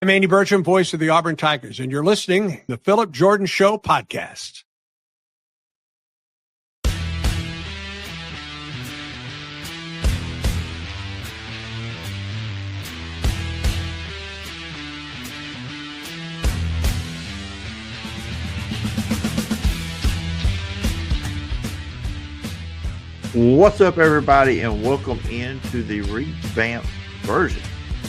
I'm Andy Bertram, voice of the Auburn Tigers, and you're listening to the Phillip Jordan Show podcast. What's up, everybody, and welcome into the revamped version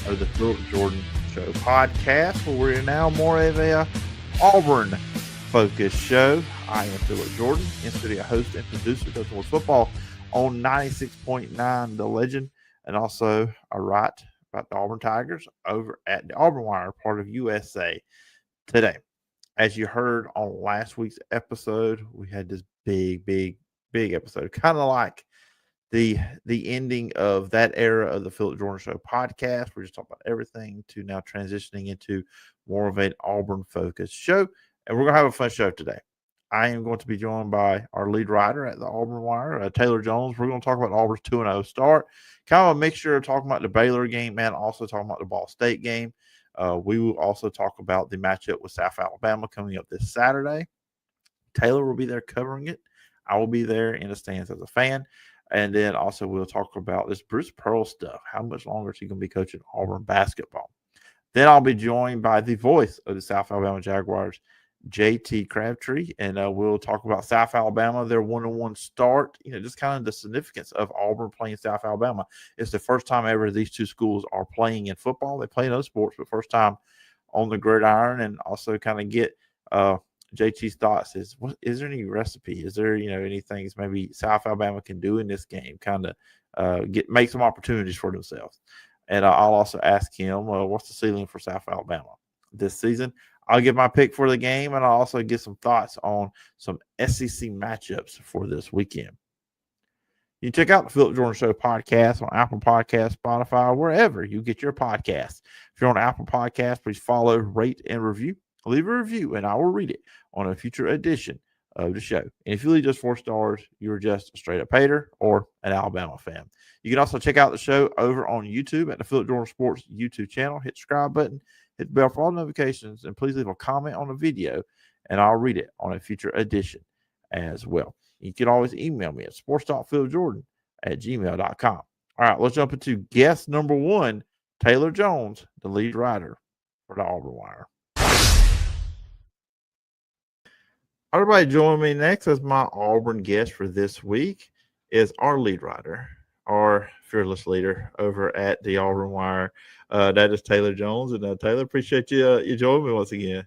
of the Phillip Jordan Show podcast, where we're now more of a Auburn-focused show. I am Phillip Jordan, in-studio host and producer of College Football on 96.9 The Legend, and also I write about the Auburn Tigers over at the Auburn Wire, part of USA Today. As you heard on last week's episode, we had this big episode, kind of like the ending of that era of the Phillip Jordan Show podcast. We're just talking about everything to now transitioning into more of an Auburn-focused show, and we're going to have a fun show today. I am going to be joined by our lead writer at the Auburn Wire, Taylor Jones. We're going to talk about Auburn's 2-0 start, kind of a mixture of talking about the Baylor game and also talking about the Ball State game. We will also talk about the matchup with South Alabama coming up this Saturday. Taylor will be there covering it. I will be there in the stands as a fan. And then also we'll talk about this Bruce Pearl stuff. How much longer is he going to be coaching Auburn basketball? Then I'll be joined by the voice of the South Alabama Jaguars, JT Crabtree. And we'll talk about South Alabama, their 1-1 start. Just kind of the significance of Auburn playing South Alabama. It's the first time ever these two schools are playing in football. They play in other sports, but first time on the gridiron. And also kind of get JT's thoughts is there any recipe? Is there, any things maybe South Alabama can do in this game, kind of make some opportunities for themselves? And I'll also ask him, what's the ceiling for South Alabama this season? I'll give my pick for the game, and I'll also get some thoughts on some SEC matchups for this weekend. You can check out the Phillip Jordan Show podcast on Apple Podcasts, Spotify, wherever you get your podcasts. If you're on Apple Podcasts, please follow, rate, and review. Leave a review, and I will read it on a future edition of the show. And if you leave just 4 stars, you're just a straight-up hater or an Alabama fan. You can also check out the show over on YouTube at the Phillip Jordan Sports YouTube channel. Hit the subscribe button, hit the bell for all notifications, and please leave a comment on the video, and I'll read it on a future edition as well. You can always email me at sports.philipjordan@gmail.com. All right, let's jump into guest number 1, Taylor Jones, the lead writer for the Auburn Wire. Everybody join me next as my Auburn guest for this week is our lead writer, our fearless leader over at the Auburn Wire. That is Taylor Jones. And Taylor, appreciate you joining me once again.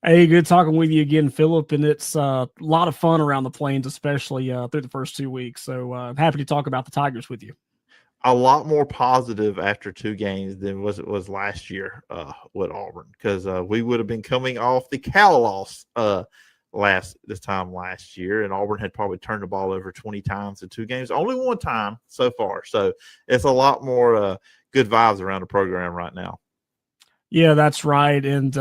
Hey, good talking with you again, Phillip. And it's a lot of fun around the Plains, especially through the first 2 weeks. So I'm happy to talk about the Tigers with you. A lot more positive after 2 games than it was last year with Auburn, because we would have been coming off the Cal loss this time last year, and Auburn had probably turned the ball over 20 times in 2 games, only 1 time so far. So it's a lot more good vibes around the program right now. Yeah, that's right. And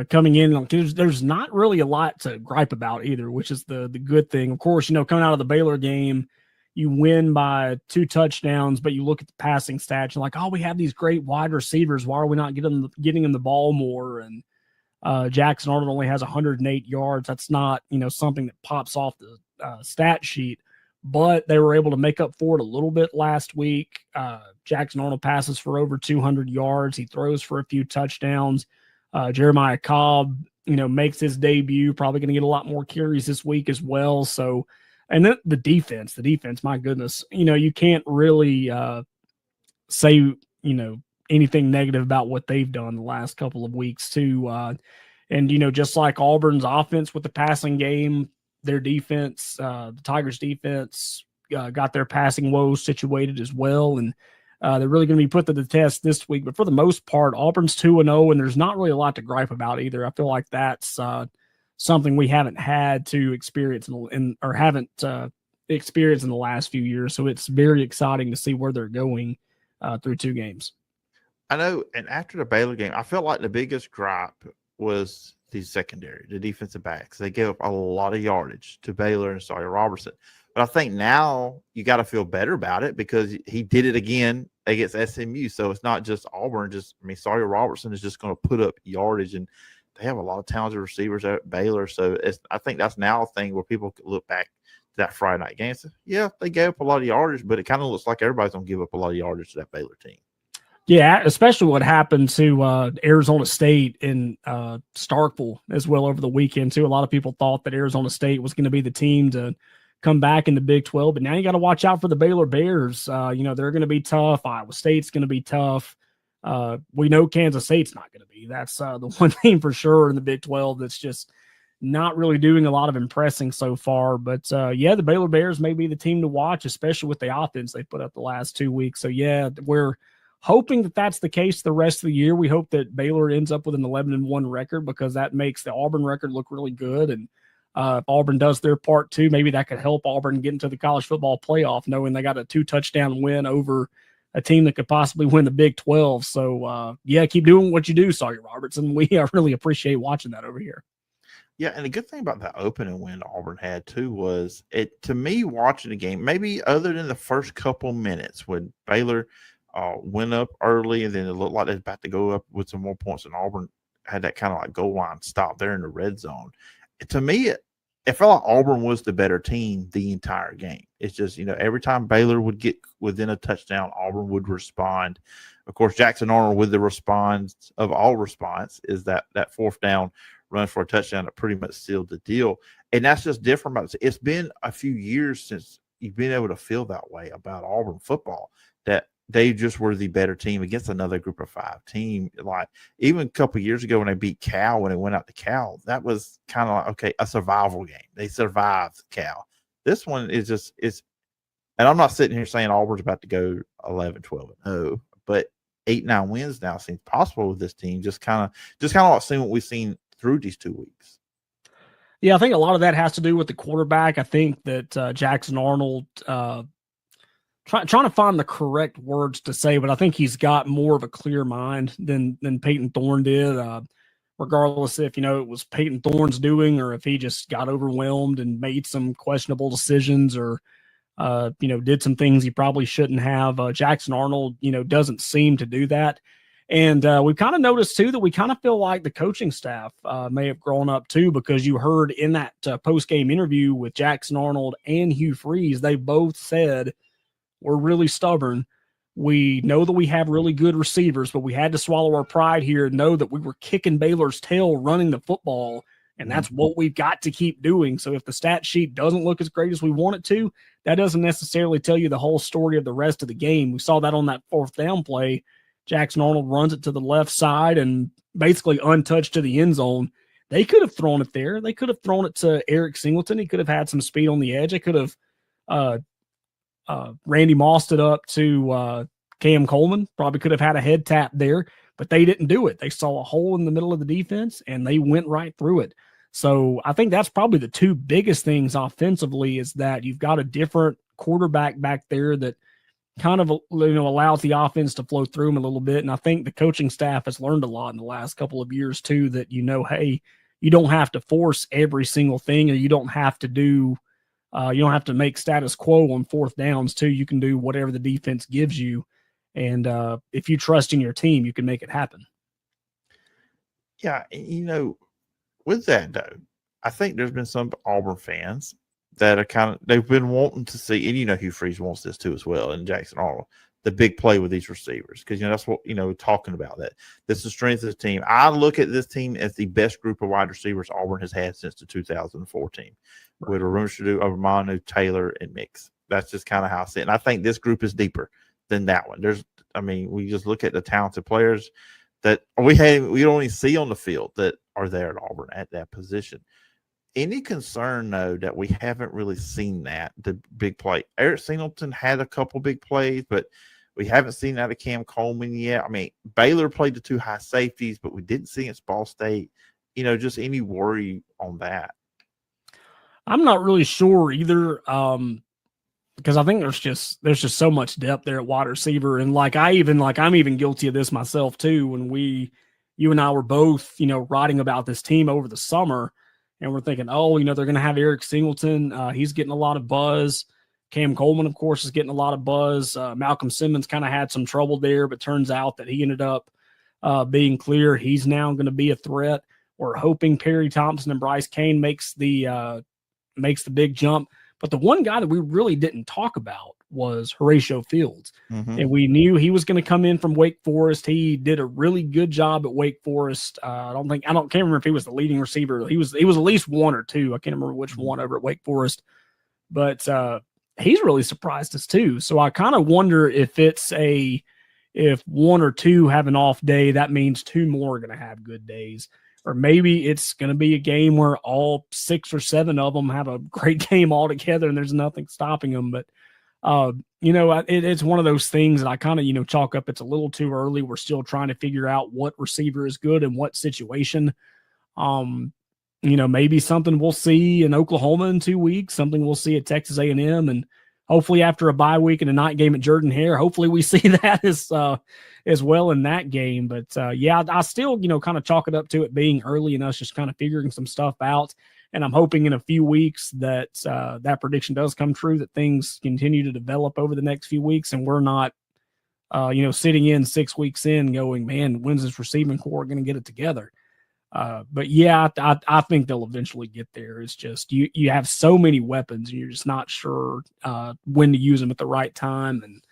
coming in, there's not really a lot to gripe about either, which is the good thing. Of course, coming out of the Baylor game, you win by 2 touchdowns, but you look at the passing stats, you're like, oh, we have these great wide receivers. Why are we not getting them the ball more? And Jackson Arnold only has 108 yards. That's not, something that pops off the stat sheet, but they were able to make up for it a little bit last week. Jackson Arnold passes for over 200 yards. He throws for a few touchdowns. Jeremiah Cobb, makes his debut, probably going to get a lot more carries this week as well. So, and then the defense, my goodness, you can't really say, anything negative about what they've done the last couple of weeks too. And, just like Auburn's offense with the passing game, their defense, the Tigers defense got their passing woes situated as well. And they're really going to be put to the test this week. But for the most part, Auburn's 2-0, and there's not really a lot to gripe about either. I feel like that's something we haven't had to experience haven't experienced in the last few years. So it's very exciting to see where they're going through 2 games. I know, and after the Baylor game, I felt like the biggest gripe was the secondary, the defensive backs. They gave up a lot of yardage to Baylor and Sawyer Robertson. But I think now you got to feel better about it because he did it again against SMU. So it's not just Auburn. Sawyer Robertson is just going to put up yardage, and they have a lot of talented receivers at Baylor. So I think that's now a thing where people could look back to that Friday night game and say, yeah, they gave up a lot of yardage, but it kind of looks like everybody's going to give up a lot of yardage to that Baylor team. Yeah, especially what happened to Arizona State in Starkville as well over the weekend, too. A lot of people thought that Arizona State was going to be the team to come back in the Big 12, but now you got to watch out for the Baylor Bears. They're going to be tough. Iowa State's going to be tough. We know Kansas State's not going to be. That's the one thing for sure in the Big 12 that's just not really doing a lot of impressing so far. But, the Baylor Bears may be the team to watch, especially with the offense they put up the last 2 weeks. So, we're hoping that that's the case the rest of the year. We hope that Baylor ends up with an 11-1 record because that makes the Auburn record look really good. And if Auburn does their part too, maybe that could help Auburn get into the college football playoff, knowing they got a 2-touchdown win over a team that could possibly win the Big 12. So, keep doing what you do, Sawyer Robertson. We really appreciate watching that over here. Yeah, and the good thing about that opening win Auburn had too was to me watching the game, maybe other than the first couple minutes when Baylor went up early and then it looked like they were about to go up with some more points, and Auburn had that kind of like goal line stop there in the red zone. To me, it felt like Auburn was the better team the entire game. It's just, every time Baylor would get within a touchdown, Auburn would respond. Of course, Jackson Arnold with the response of all response is that fourth down run for a touchdown that pretty much sealed the deal. And that's just different about it. It's been a few years since you've been able to feel that way about Auburn football, that they just were the better team against another group of 5 team. Like even a couple of years ago when they beat Cal, when they went out to Cal, that was kind of like, okay, a survival game. They survived Cal. This one is and I'm not sitting here saying Auburn's about to go 11-12-0, but 8-9 wins now seems possible with this team. Just kind of like seeing what we've seen through these 2 weeks. Yeah, I think a lot of that has to do with the quarterback. I think that Jackson Arnold, trying to find the correct words to say, but I think he's got more of a clear mind than Peyton Thorne did. Regardless if it was Peyton Thorne's doing or if he just got overwhelmed and made some questionable decisions or did some things he probably shouldn't have. Jackson Arnold, doesn't seem to do that. And we've kind of noticed too that we kind of feel like the coaching staff may have grown up too, because you heard in that post-game interview with Jackson Arnold and Hugh Freeze, they both said, we're really stubborn. We know that we have really good receivers, but we had to swallow our pride here and know that we were kicking Baylor's tail running the football, and that's what we've got to keep doing. So if the stat sheet doesn't look as great as we want it to, that doesn't necessarily tell you the whole story of the rest of the game. We saw that on that 4th down play. Jackson Arnold runs it to the left side and basically untouched to the end zone. They could have thrown it there. They could have thrown it to Eric Singleton. He could have had some speed on the edge. They could have Randy Mossed it up to Cam Coleman. Probably could have had a head tap there, but they didn't do it. They saw a hole in the middle of the defense, and they went right through it. So I think that's probably the 2 biggest things offensively is that you've got a different quarterback back there that kind of allows the offense to flow through him a little bit. And I think the coaching staff has learned a lot in the last couple of years too, that, hey, you don't have to force every single thing, or you don't have to do you don't have to make status quo on 4th downs too. You can do whatever the defense gives you. And if you trust in your team, you can make it happen. Yeah. With that though, I think there's been some Auburn fans that are they've been wanting to see, and Hugh Freeze wants this too as well, and Jackson Arnold, the big play with these receivers. Because, that's what, talking about that. This is the strength of the team. I look at this team as the best group of wide receivers Auburn has had since the 2014. Right. With Arunshadu, Manu, Taylor, and Mix. That's just kind of how I see it. And I think this group is deeper than that one. We just look at the talented players that we don't even see on the field that are there at Auburn at that position. Any concern, though, that we haven't really seen the big play? Eric Singleton had a couple big plays, but we haven't seen that of Cam Coleman yet. Baylor played the 2 high safeties, but we didn't see against Ball State. Just any worry on that? I'm not really sure either, because I think there's just so much depth there at wide receiver, and I'm even guilty of this myself too. When you and I were both writing about this team over the summer, and we're thinking, they're going to have Eric Singleton. He's getting a lot of buzz. Cam Coleman, of course, is getting a lot of buzz. Malcolm Simmons kind of had some trouble there, but turns out that he ended up being clear. He's now going to be a threat. We're hoping Perry Thompson and Bryce Kane makes the big jump. But the one guy that we really didn't talk about was Horatio Fields. Mm-hmm. And we knew he was going to come in from Wake Forest. He did a really good job at Wake Forest. Can't remember if he was the leading receiver. He was at least one or two. I can't remember which one over at Wake Forest. But he's really surprised us too. So I kind of wonder if if one or two have an off day, that means two more are going to have good days. Or maybe it's going to be a game where all 6 or 7 of them have a great game all together and there's nothing stopping them. But, it's one of those things that I kind of, chalk up. It's a little too early. We're still trying to figure out what receiver is good in what situation. Maybe something we'll see in Oklahoma in 2 weeks, something we'll see at Texas A&M, and hopefully after a bye week and a night game at Jordan-Hare, hopefully we see that as well in that game. But I still, kind of chalk it up to it being early and us just kind of figuring some stuff out. And I'm hoping in a few weeks that that prediction does come true, that things continue to develop over the next few weeks, and we're not, sitting in 6 weeks in going, man, when's this receiving core going to get it together? But I think they'll eventually get there. It's just you have so many weapons and you're just not sure when to use them at the right time and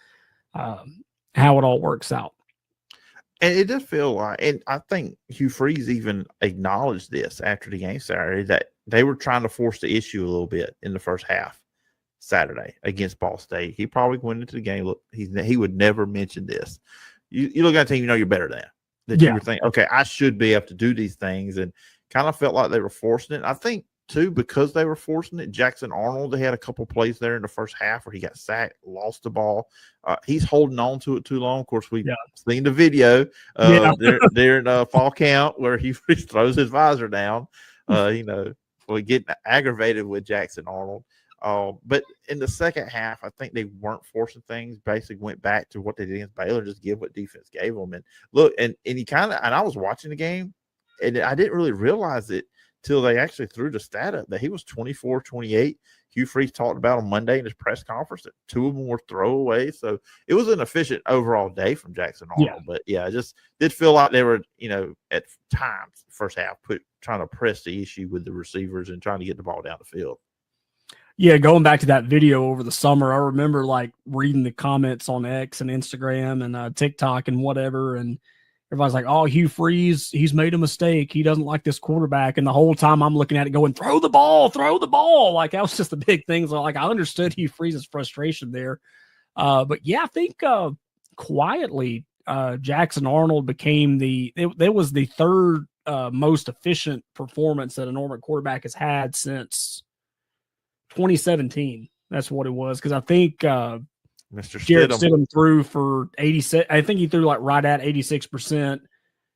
how it all works out. And it does feel like, and I think Hugh Freeze even acknowledged this after the game Saturday, that they were trying to force the issue a little bit in the first half Saturday against Ball State. He probably went into the game. Look, he would never mention this. You look at the team, you better than that. You were thinking, okay, I should be able to do these things, and kind of felt like they were forcing it. I think too, because they were forcing it, Jackson Arnold, they had a couple plays there in the first half where he got sacked, lost the ball. He's holding on to it too long. Of course, we've seen the video during fall camp where he throws his visor down, getting aggravated with Jackson Arnold. But in the second half, I think they weren't forcing things. Basically went back to what they did against Baylor, just give what defense gave them. And look, and he kind of, and I was watching the game, and I didn't really realize it till they actually threw the stat up that he was 24-28. Hugh Freeze talked about on Monday in his press conference that 2 of them were throwaways. So it was an efficient overall day from Jackson Arnold. But it just did feel like they were, at times first half trying to press the issue with the receivers and trying to get the ball down the field. Yeah, going back to that video over the summer, I remember reading the comments on X and Instagram and TikTok and whatever, and everybody's like, oh, Hugh Freeze, he's made a mistake. He doesn't like this quarterback. And the whole time I'm looking at it going, throw the ball. Like, that was just the big things. Like, I understood Hugh Freeze's frustration there. But I think quietly Jackson Arnold became it was the third most efficient performance that an Auburn quarterback has had since 2017. That's what it was. Because I think Mr. Jarrett Stidham threw for 86. I think he threw right at 86%.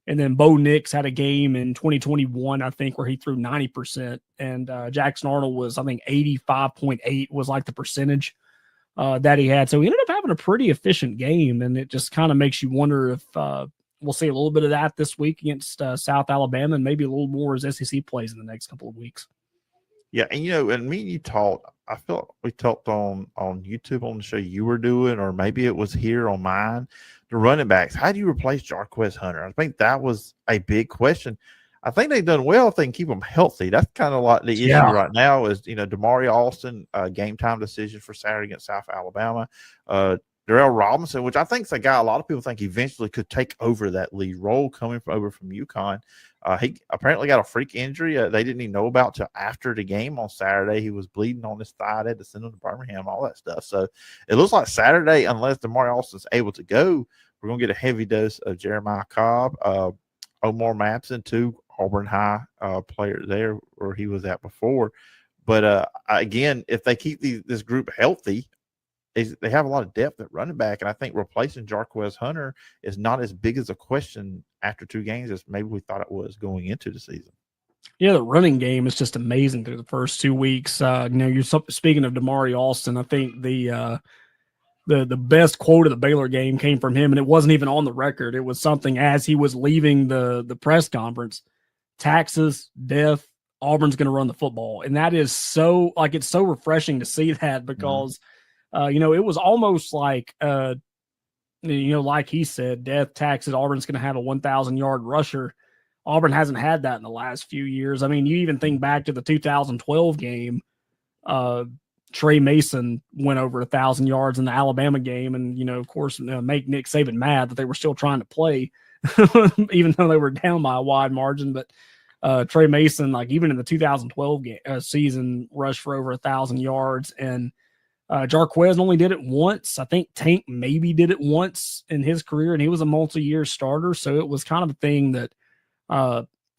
And then Bo Nix had a game in 2021, I think, where he threw 90%. And Jackson Arnold was, I think, 85.8 was the percentage that he had. So he ended up having a pretty efficient game. And it just kind of makes you wonder if we'll see a little bit of that this week against South Alabama, and maybe a little more as SEC plays in the next couple of weeks. Yeah, and and me and you talked. I felt we talked on YouTube on the show you were doing, or maybe it was here on mine. The running backs. How do you replace Jarquez Hunter? I think that was a big question. I think they've done well if they can keep them healthy. That's kind of like the issue right now. Is Damari Alston game time decision for Saturday against South Alabama. Darrell Robinson, which I think is a guy a lot of people think eventually could take over that lead role coming over from UConn. He apparently got a freak injury they didn't even know about till after the game on Saturday. He was bleeding on his thigh. They had to send him to Birmingham, all that stuff. So it looks like Saturday, unless Damari Alston's able to go, we're going to get a heavy dose of Jeremiah Cobb, Omar Matson, too, Auburn High player there where he was at before. But again, if they keep this group healthy, they have a lot of depth at running back, and I think replacing Jarquez Hunter is not as big as a question after 2 games as maybe we thought it was going into the season. Yeah, the running game is just amazing through the first 2 weeks. You're speaking of Damari Alston. I think the best quote of the Baylor game came from him, and it wasn't even on the record. It was something as he was leaving the press conference: taxes, death, Auburn's going to run the football. And that is so, it's so refreshing to see that, because It was almost like, like he said, death taxes, Auburn's going to have a 1,000-yard rusher. Auburn hasn't had that in the last few years. I mean, you even think back to the 2012 game, Trey Mason went over 1,000 yards in the Alabama game, and of course, make Nick Saban mad that they were still trying to play, even though they were down by a wide margin. But Trey Mason, like even in the 2012 season, rushed for over 1,000 yards, and Jarquez only did it once. I think Tank maybe did it once in his career, and he was a multi-year starter, so it was kind of a thing that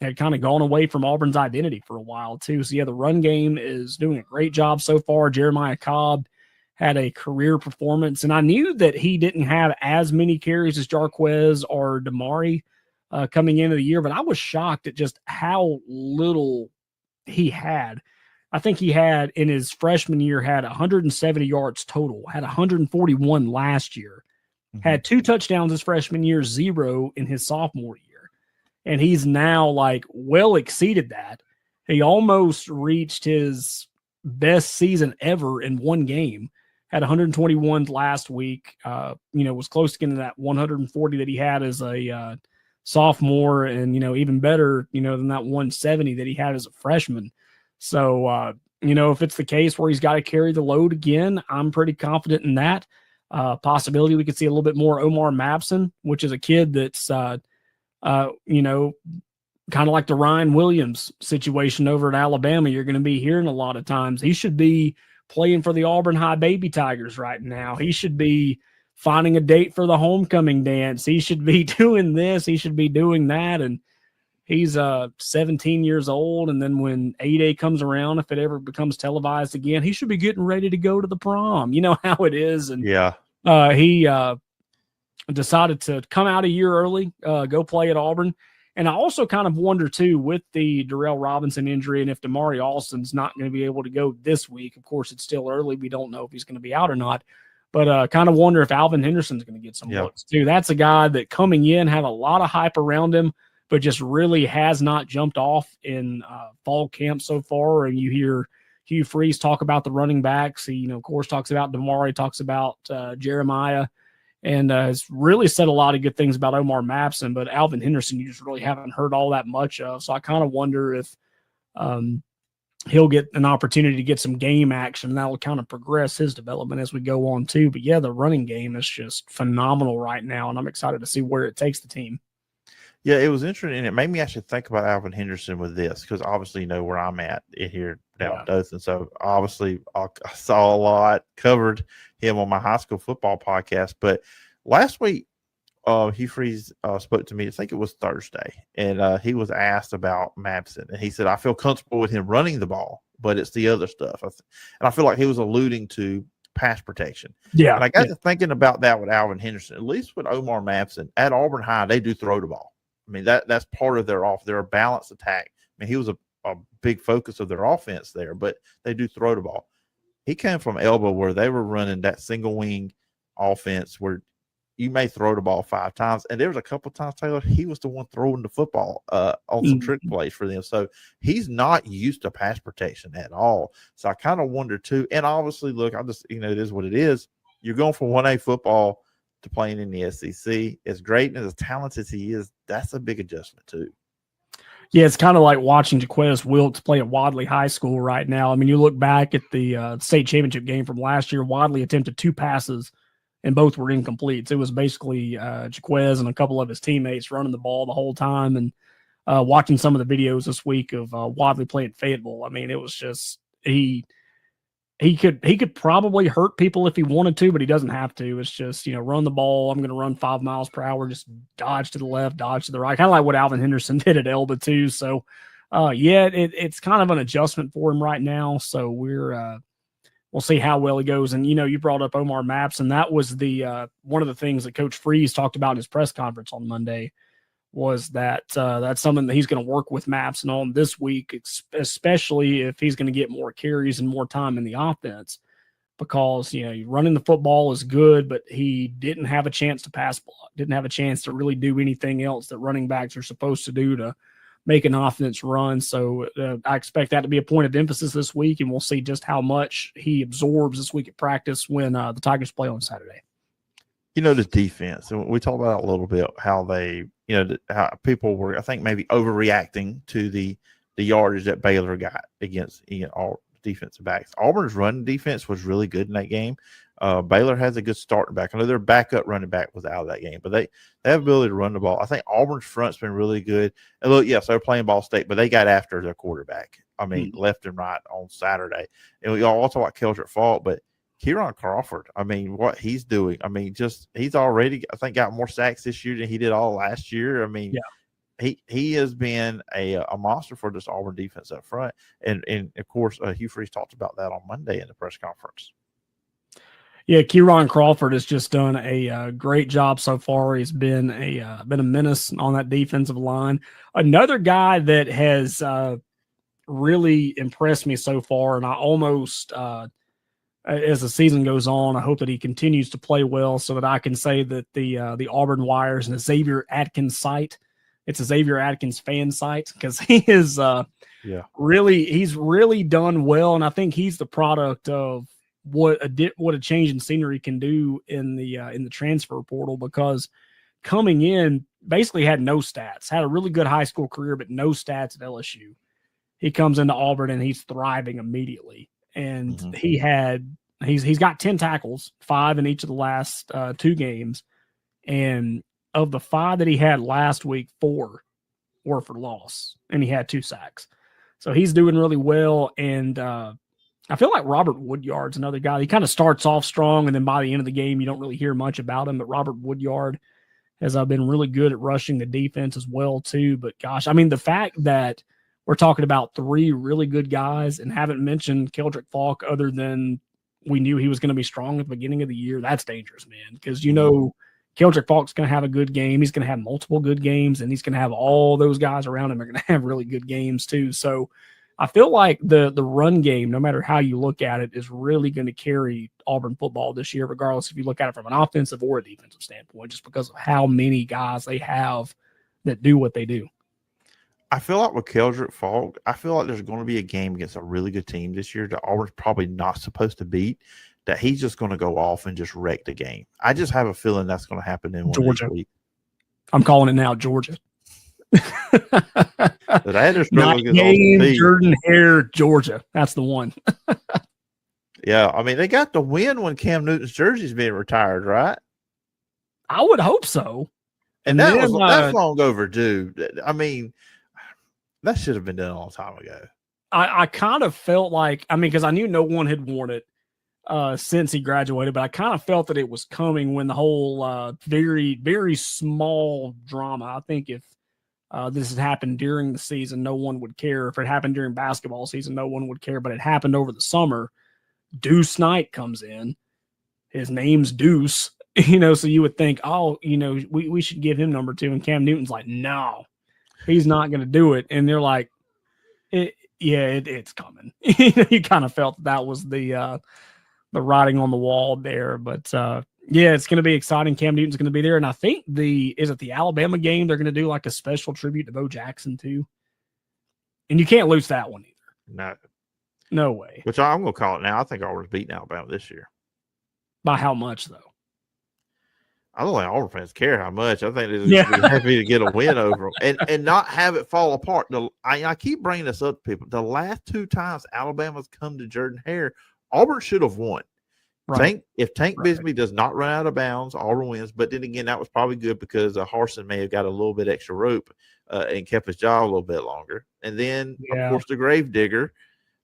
had kind of gone away from Auburn's identity for a while too. So yeah, the run game is doing a great job so far. Jeremiah Cobb had a career performance, and I knew that he didn't have as many carries as Jarquez or Damari coming into the year, but I was shocked at just how little he had. I think he had in his freshman year had 170 yards total, had 141 last year, had 2 touchdowns his freshman year, 0 in his sophomore year. And he's now like well exceeded that. He almost reached his best season ever in one game. Had 121 last week. Was close to getting that 140 that he had as a sophomore, and even better, than that 170 that he had as a freshman. So if it's the case where he's got to carry the load again, I'm pretty confident in that. Possibility we could see a little bit more Omar Mabson, which is a kid that's kind of like the Ryan Williams situation over at Alabama. You're going to be hearing a lot of times. He should be playing for the Auburn High Baby Tigers right now. He should be finding a date for the homecoming dance. He should be doing this. He should be doing that. And he's 17 years old. And then when A-Day comes around, if it ever becomes televised again, he should be getting ready to go to the prom. You know how it is. And he decided to come out a year early, go play at Auburn. And I also kind of wonder, too, with the Darrell Robinson injury, and if Damari Alston's not going to be able to go this week. Of course, it's still early. We don't know if he's going to be out or not. But kind of wonder if Alvin Henderson's going to get some looks, too. That's a guy that coming in had a lot of hype around him, but just really has not jumped off in fall camp so far. And you hear Hugh Freeze talk about the running backs. He, of course, talks about Damari, talks about Jeremiah. And has really said a lot of good things about Omar Mabson, but Alvin Henderson, you just really haven't heard all that much of. So I kind of wonder if he'll get an opportunity to get some game action, and that will kind of progress his development as we go on too. But yeah, the running game is just phenomenal right now, and I'm excited to see where it takes the team. Yeah, it was interesting, and it made me actually think about Alvin Henderson with this, because obviously you know where I'm at in here down in Dothan. So obviously I saw a lot, covered him on my high school football podcast. But last week, Hugh Freeze spoke to me, I think it was Thursday, and he was asked about Mabson, and he said, I feel comfortable with him running the ball, but it's the other stuff. And I feel like he was alluding to pass protection. Yeah. And I got to thinking about that with Alvin Henderson, at least with Omar Mabson. At Auburn High, they do throw the ball. I mean, that's part of their They're a balanced attack. I mean, he was a big focus of their offense there, but they do throw the ball. He came from Elba, where they were running that single wing offense where you may throw the ball 5 times. And there was a couple of times, Taylor, he was the one throwing the football on some trick plays for them. So he's not used to pass protection at all. So I kind of wonder too. And obviously, look, it is what it is. You're going from 1A football to playing in the SEC. As great and as talented as he is, that's a big adjustment too. Yeah, it's kind of like watching Jaquez Wilkes play at Wadley High School right now. I mean, you look back at the state championship game from last year, Wadley attempted 2 passes, and both were incomplete. So it was basically Jaquez and a couple of his teammates running the ball the whole time. And watching some of the videos this week of Wadley playing Fayetteville, I mean, it was just he could probably hurt people if he wanted to, but he doesn't have to. It's just, run the ball. I'm going to run 5 miles per hour, just dodge to the left, dodge to the right, kind of like what Alvin Henderson did at Elba too. So, it's kind of an adjustment for him right now. So we'll see how well he goes. And, you brought up Omar Mabson. That was the one of the things that Coach Freeze talked about in his press conference on Monday, was that that's something that he's going to work with Mabson on this week, especially if he's going to get more carries and more time in the offense, because, running the football is good, but he didn't have a chance to pass block, didn't have a chance to really do anything else that running backs are supposed to do to make an offense run. So I expect that to be a point of emphasis this week, and we'll see just how much he absorbs this week at practice when the Tigers play on Saturday. The defense, and we talked about a little bit how they, how people were, I think, maybe overreacting to the yardage that Baylor got against all defensive backs. Auburn's running defense was really good in that game. Baylor has a good starting back. I know their backup running back was out of that game, but they have ability to run the ball. I think Auburn's front's been really good. And look, yes, they're playing Ball State, but they got after their quarterback. I mean, left and right on Saturday. And we all talk about Keldrick Faulk, but Kieran Crawford, I mean, what he's doing, I mean, he's already, I think, got more sacks this year than he did all last year. I mean, he has been a monster for this Auburn defense up front. And of course, Hugh Freeze talked about that on Monday in the press conference. Yeah, Kieran Crawford has just done a great job so far. He's been a menace on that defensive line. Another guy that has really impressed me so far, and I almost as the season goes on, I hope that he continues to play well so that I can say that the Auburn Wires and the Xavier Atkins site, it's a Xavier Atkins fan site, because he is he's really done well, and I think he's the product of what a change in scenery can do in the transfer portal, because coming in basically had no stats, had a really good high school career, but no stats at LSU. He comes into Auburn and he's thriving immediately. And he's got 10 tackles, 5 in each of the last 2 games. And of the 5 that he had last week, 4 were for loss, and he had 2 sacks. So he's doing really well. And I feel like Robert Woodyard's another guy. He kind of starts off strong, and then by the end of the game, you don't really hear much about him. But Robert Woodyard has been really good at rushing the defense as well, too. But gosh, I mean, the fact that we're talking about 3 really good guys and haven't mentioned Keldrick Faulk other than we knew he was going to be strong at the beginning of the year, that's dangerous, man. Because, Keldrick Faulk's going to have a good game. He's going to have multiple good games, and he's going to have all those guys around him are going to have really good games too. So I feel like the run game, no matter how you look at it, is really going to carry Auburn football this year, regardless if you look at it from an offensive or a defensive standpoint, just because of how many guys they have that do what they do. I feel like with Keldrick Faulk, I feel like there's going to be a game against a really good team this year that Auburn's probably not supposed to beat, that he's just going to go off and just wreck the game. I just have a feeling that's going to happen in Georgia. Of these weeks. I'm calling it now, Georgia. Not game, Jordan Hare, Georgia. That's the one. Yeah, I mean, they got the win when Cam Newton's jersey's being retired, right? I would hope so. And that's long overdue. I mean, that should have been done a long time ago. I kind of felt like, because I knew no one had worn it since he graduated, but I kind of felt that it was coming when the whole very, very small drama. I think if this had happened during the season, no one would care. If it happened during basketball season, no one would care. But it happened over the summer. Deuce Knight comes in. His name's Deuce. So you would think, we should give him number 2. And Cam Newton's like, no, he's not going to do it. And they're like, it's coming. You kind of felt that was the writing on the wall there. But it's going to be exciting. Cam Newton's going to be there. And I think the Alabama game, they're going to do like a special tribute to Bo Jackson too. And you can't lose that one either. No way. Which I'm going to call it now. I think Auburn's beating Alabama this year. By how much though? I don't think Auburn fans care how much. I think they're just be happy to get a win over them and not have it fall apart. I keep bringing this up to people. The last 2 times Alabama's come to Jordan Hare, Auburn should have won. Right. If Tank Bisbee does not run out of bounds, Auburn wins. But then again, that was probably good because Harsin may have got a little bit extra rope and kept his job a little bit longer. And then, of course, the Gravedigger,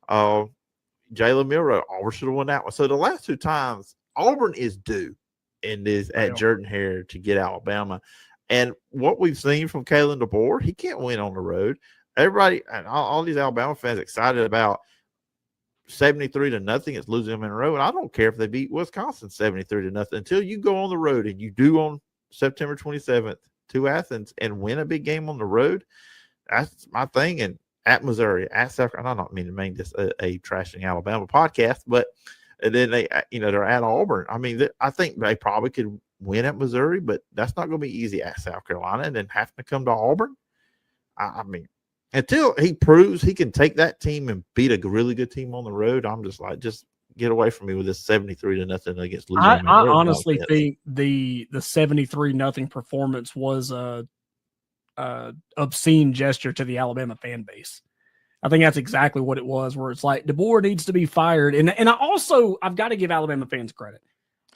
Jalen Milroe, Auburn should have won that one. So the last 2 times, Auburn is due and is at Jordan Hare to get Alabama. And what we've seen from Kalen DeBoer, he can't win on the road. Everybody and all these Alabama fans excited about 73-0. It's losing them in a row. And I don't care if they beat Wisconsin 73-0 until you go on the road, and you do on September 27th to Athens and win a big game on the road. That's my thing. And at Missouri, at South Carolina, I don't mean to make this a trashing Alabama podcast, but and then they're at Auburn. I mean, I think they probably could win at Missouri, but that's not going to be easy at South Carolina and then having to come to Auburn. I mean, until he proves he can take that team and beat a really good team on the road, I'm just like, just get away from me with this 73-0 against Louisiana. I honestly think the 73-0 performance was a obscene gesture to the Alabama fan base. I think that's exactly what it was, where it's like DeBoer needs to be fired. And I've got to give Alabama fans credit.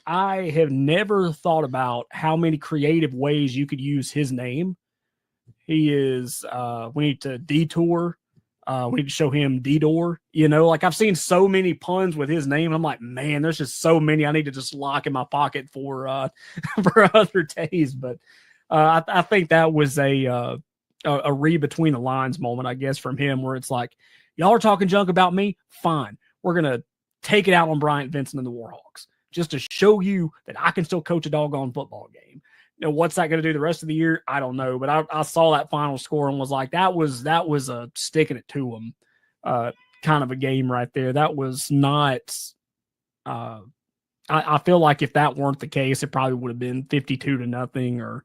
I have never thought about how many creative ways you could use his name. He is, we need to detour. We need to show him D-Door. Like I've seen so many puns with his name. I'm like, man, there's just so many I need to just lock in my pocket for other days. But I think that was a read between the lines moment, I guess, from him, where it's like, y'all are talking junk about me. Fine. We're going to take it out on Bryant Vincent and the Warhawks just to show you that I can still coach a doggone football game. What's that going to do the rest of the year? I don't know. But I saw that final score and was like, that was a sticking it to him kind of a game right there. That was not I feel like if that weren't the case, it probably would have been 52-0 or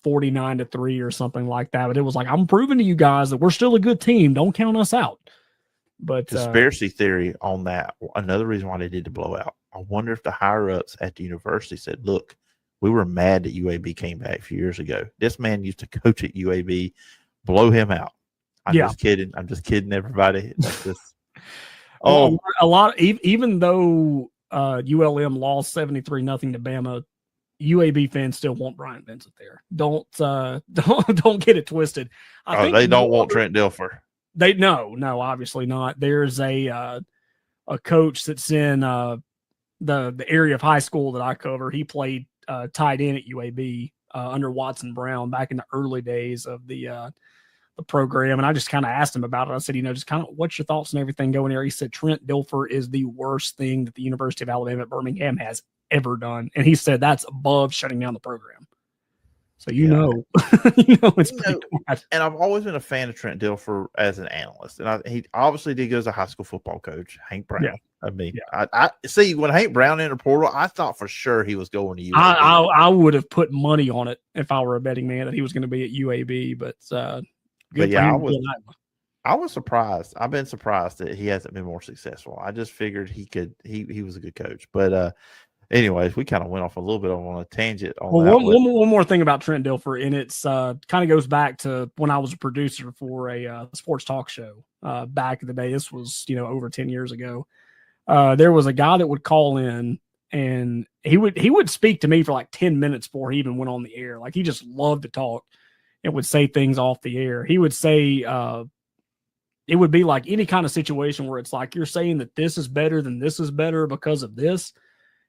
49-3 or something like that. But it was like, I'm proving to you guys that we're still a good team. Don't count us out. But conspiracy theory on that. Another reason why they did the blowout. I wonder if the higher ups at the university said, look, we were mad that UAB came back a few years ago. This man used to coach at UAB. Blow him out. I'm just kidding. I'm just kidding, everybody. That's just a lot. Even though ULM lost 73-0 to Bama, UAB fans still want Bryant Vincent there. Don't get it twisted. I think they don't want Trent Dilfer. No, obviously not. There's a coach that's in the area of high school that I cover. He played tight end at UAB under Watson Brown back in the early days of the program, and I just kind of asked him about it. I said, just kind of what's your thoughts and everything going there? He said Trent Dilfer is the worst thing that the University of Alabama at Birmingham has ever done, and he said that's above shutting down the program. So it's pretty bad. And I've always been a fan of Trent Dilfer as an analyst, and he obviously did go as a high school football coach, Hank Brown. Yeah. I mean, I see when Hank Brown entered the portal, I thought for sure he was going to UAB. I would have put money on it if I were a betting man that he was going to be at UAB, but I was surprised. I've been surprised that he hasn't been more successful. I just figured he was a good coach. But anyways, we kind of went off a little bit on a tangent. One more thing about Trent Dilfer, and it's kind of goes back to when I was a producer for a sports talk show back in the day. This was over 10 years ago. There was a guy that would call in, and he would speak to me for like 10 minutes before he even went on the air. Like he just loved to talk and would say things off the air. He would say it would be like any kind of situation where it's like you're saying that this is better than this is better because of this.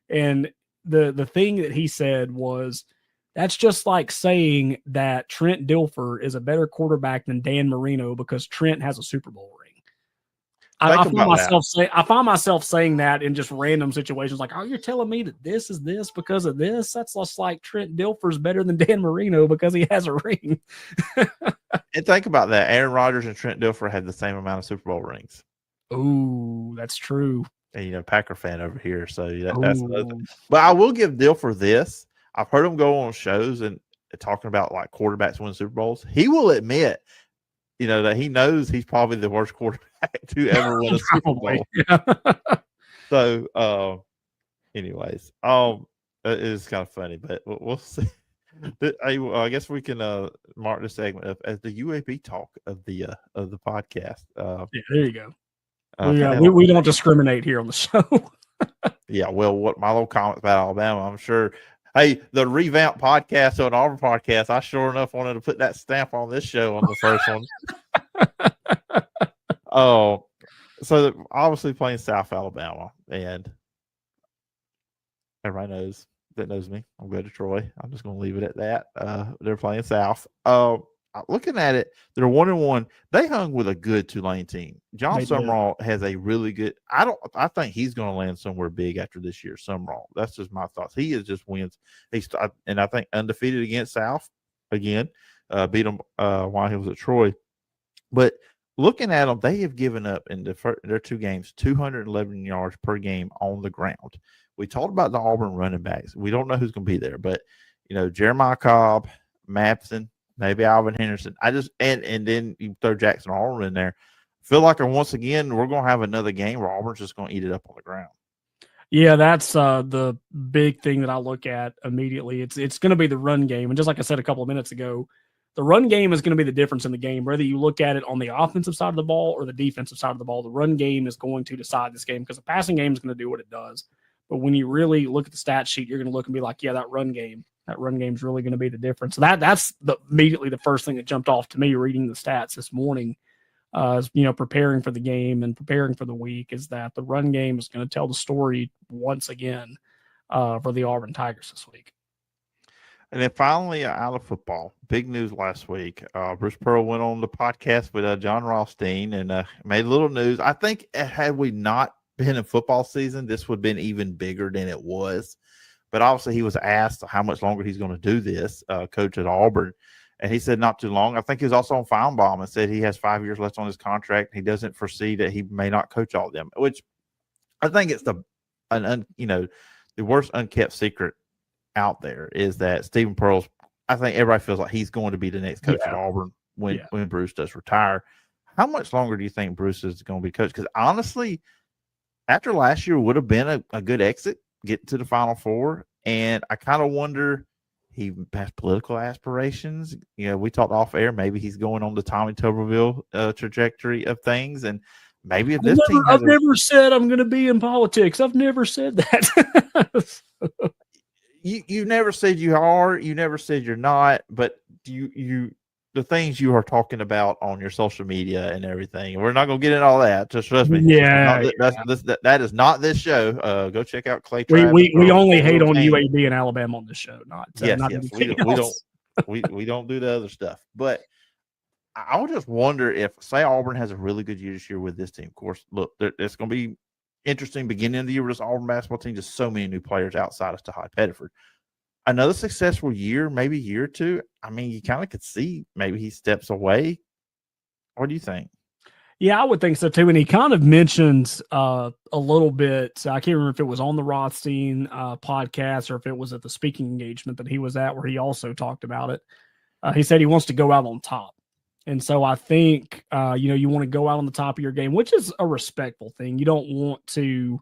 And the thing that he said was, that's just like saying that Trent Dilfer is a better quarterback than Dan Marino because Trent has a Super Bowl ring. I find myself saying that in just random situations, like, oh, you're telling me that this is this because of this? That's just like Trent Dilfer's better than Dan Marino because he has a ring. And think about that. Aaron Rodgers and Trent Dilfer had the same amount of Super Bowl rings. Ooh, that's true. And, Packer fan over here. So that's another thing. But I will give Dilfer this. I've heard him go on shows and talking about like quarterbacks winning Super Bowls. He will admit, that he knows he's probably the worst quarterback to ever win a Super Bowl. Yeah. So, anyways, it is kind of funny, but we'll see. I guess we can mark this segment up as the UAB talk of the podcast. Yeah, there you go. We don't discriminate here on the show. Yeah, well, what my little comments about Alabama, I'm sure. Hey, the revamped podcast on Auburn podcast, I sure enough wanted to put that stamp on this show on the first one. So obviously playing South Alabama, and everybody knows me. I'm going to Troy. I'm just going to leave it at that. They're playing South. Looking at it, they're 1-1. They hung with a good Tulane team. John Sumrall has a really good. I think he's going to land somewhere big after this year. Sumrall. That's just my thoughts. He is just wins. And I think undefeated against South again. Beat them while he was at Troy. But looking at them, they have given up in their two games 211 yards per game on the ground. We talked about the Auburn running backs. We don't know who's going to be there, but Jeremiah Cobb, Mapson, maybe Alvin Henderson. And then you throw Jackson Arnold in there. Feel like once again we're going to have another game where Auburn's just going to eat it up on the ground. Yeah, that's the big thing that I look at immediately. It's going to be the run game, and just like I said a couple of minutes ago, the run game is going to be the difference in the game. Whether you look at it on the offensive side of the ball or the defensive side of the ball, the run game is going to decide this game because the passing game is going to do what it does. But when you really look at the stat sheet, you're going to look and be like, yeah, that run game is really going to be the difference. So that's immediately the first thing that jumped off to me reading the stats this morning. Preparing for the game and preparing for the week is that the run game is going to tell the story once again for the Auburn Tigers this week. And then finally, out of football, big news last week. Bruce Pearl went on the podcast with John Rothstein and made a little news. I think had we not been in football season, this would have been even bigger than it was. But obviously, he was asked how much longer he's going to do this, coach at Auburn. And he said not too long. I think he was also on Feinbaum and said he has 5 years left on his contract. He doesn't foresee that he may not coach all of them, which I think it's the worst unkept secret out there is that Stephen Pearl's, I think everybody feels like he's going to be the next coach at Auburn when Bruce does retire. How much longer do you think Bruce is going to be coach? Because honestly, after last year would have been a good exit, get to the Final Four. And I kind of wonder, he has political aspirations. We talked off air. Maybe he's going on the Tommy Tuberville trajectory of things. And maybe if this team I've never said I'm going to be in politics. I've never said that. You never said you are. You never said you're not. But the things you are talking about on your social media and everything, we're not going to get into all that. Just trust me. Yeah, that is not this show. Go check out Clay. We only hate on UAB and Alabama on this show. Yes. We don't do the other stuff. But I would just wonder if, say, Auburn has a really good year this year with this team. Of course, look, it's going to be interesting beginning of the year with this Auburn basketball team. Just so many new players outside of Tahai Pettiford. Another successful year, maybe year or two. I mean, you kind of could see maybe he steps away. What do you think? Yeah, I would think so too. And he kind of mentioned a little bit. I can't remember if it was on the Rothstein podcast or if it was at the speaking engagement that he was at, where he also talked about it. He said he wants to go out on top. And so I think, you want to go out on the top of your game, which is a respectful thing. You don't want to,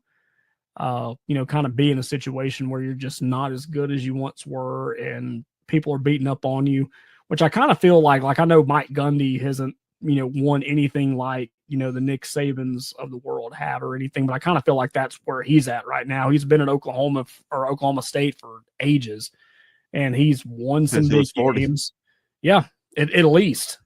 kind of be in a situation where you're just not as good as you once were and people are beating up on you, which I kind of feel like I know Mike Gundy hasn't, won anything like, the Nick Sabans of the world have or anything, but I kind of feel like that's where he's at right now. He's been at Oklahoma State for ages, and he's won some big games. Yeah. At least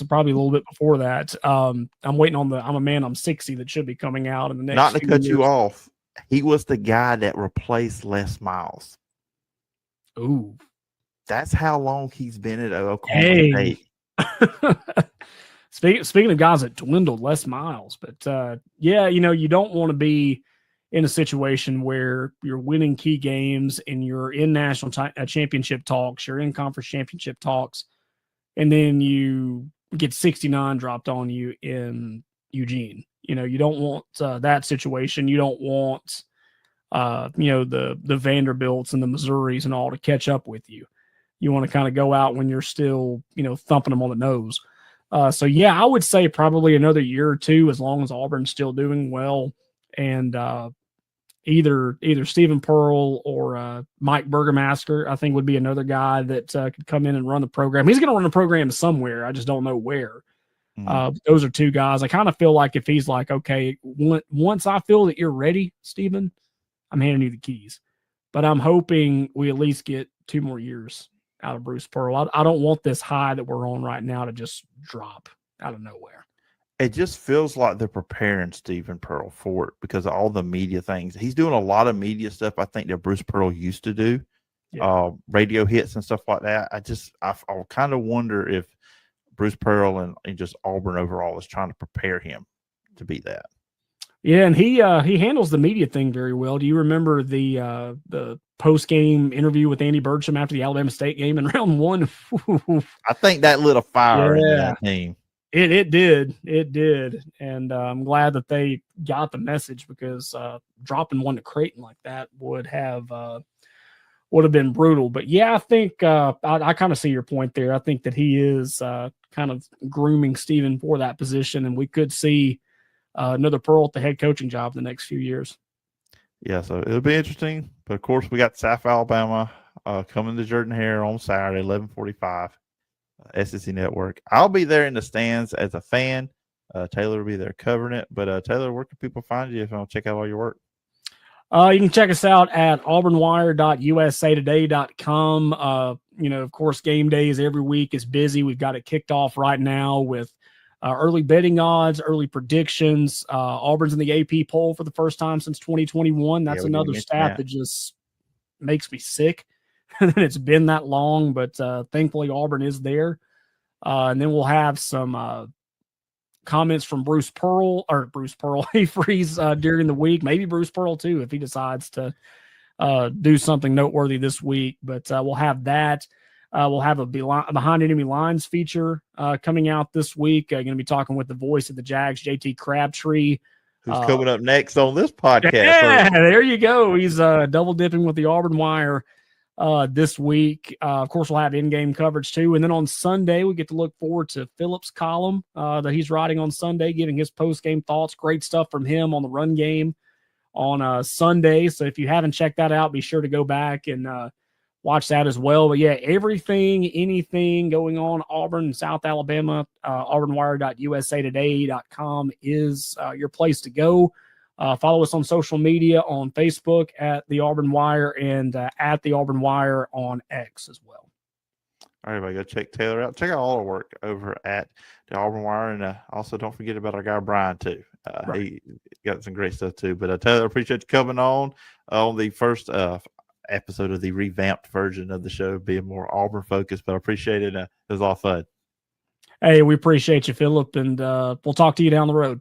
probably a little bit before that. I'm waiting on I'm a Man, I'm 60 that should be coming out in the next. Not to cut years. you off. He was the guy that replaced Les Miles. Ooh, that's how long he's been at Oklahoma State. Speaking of guys that dwindled, Les Miles, but you don't want to be in a situation where you're winning key games and you're in national championship talks, you're in conference championship talks. And then you get 69 dropped on you in Eugene. You don't want that situation. You don't want, the Vanderbilts and the Missouris and all to catch up with you. You want to kind of go out when you're still, thumping them on the nose. I would say probably another year or two, as long as Auburn's still doing well. And either Stephen Pearl or Mike Burgermaster, I think, would be another guy that could come in and run the program. He's going to run the program somewhere. I just don't know where. Those are two guys. I kind of feel like if he's like, okay, once I feel that you're ready, Stephen, I'm handing you the keys. But I'm hoping we at least get 2 more years out of Bruce Pearl. I don't want this high that we're on right now to just drop out of nowhere. It just feels like they're preparing Stephen Pearl for it because of all the media things. He's doing a lot of media stuff I think that Bruce Pearl used to do, radio hits and stuff like that. I kind of wonder if Bruce Pearl and just Auburn overall is trying to prepare him to be that. Yeah, and he handles the media thing very well. Do you remember the post-game interview with Andy Burcham after the Alabama State game in round 1? I think that lit a fire in that team. It did. And I'm glad that they got the message because dropping one to Creighton like that would have would have been brutal. But yeah, I think I kind of see your point there. I think that he is kind of grooming Steven for that position, and we could see another Pearl at the head coaching job in the next few years. Yeah, so it'll be interesting. But of course, we got South Alabama coming to Jordan-Hare on Saturday, 11:45, SEC Network. I'll be there in the stands as a fan. Taylor will be there covering it. But Taylor, where can people find you if you want to check out all your work? You can check us out at auburnwire.usatoday.com. Of course, game days every week is busy. We've got it kicked off right now with early betting odds, early predictions. Auburn's in the AP poll for the first time since 2021. That's another stat that just makes me sick that it's been that long, but thankfully Auburn is there. And then we'll have some comments from Bruce Pearl, Freeze during the week, maybe Bruce Pearl too, if he decides to do something noteworthy this week. But we'll have that. We'll have a behind enemy lines feature coming out this week. Going to be talking with the voice of the Jags, JT Crabtree, who's coming up next on this podcast. Yeah, there you go. He's double dipping with the Auburn Wire this week. Of course, we'll have in-game coverage too. And then on Sunday, we get to look forward to Phillip's column that he's writing on Sunday, giving his post-game thoughts. Great stuff from him on the run game on Sunday. So if you haven't checked that out, be sure to go back and watch that as well. But yeah, anything going on Auburn and South Alabama, auburnwire.usatoday.com is your place to go. Follow us on social media on Facebook at the Auburn Wire and at the Auburn Wire on X as well. All right, everybody, go check Taylor out. Check out all our work over at the Auburn Wire, and also don't forget about our guy Brian too. Right. He got some great stuff too. But Taylor, appreciate you coming on the first episode of the revamped version of the show, being more Auburn focused. But I appreciate it. It was all fun. Hey, we appreciate you, Phillip, and we'll talk to you down the road.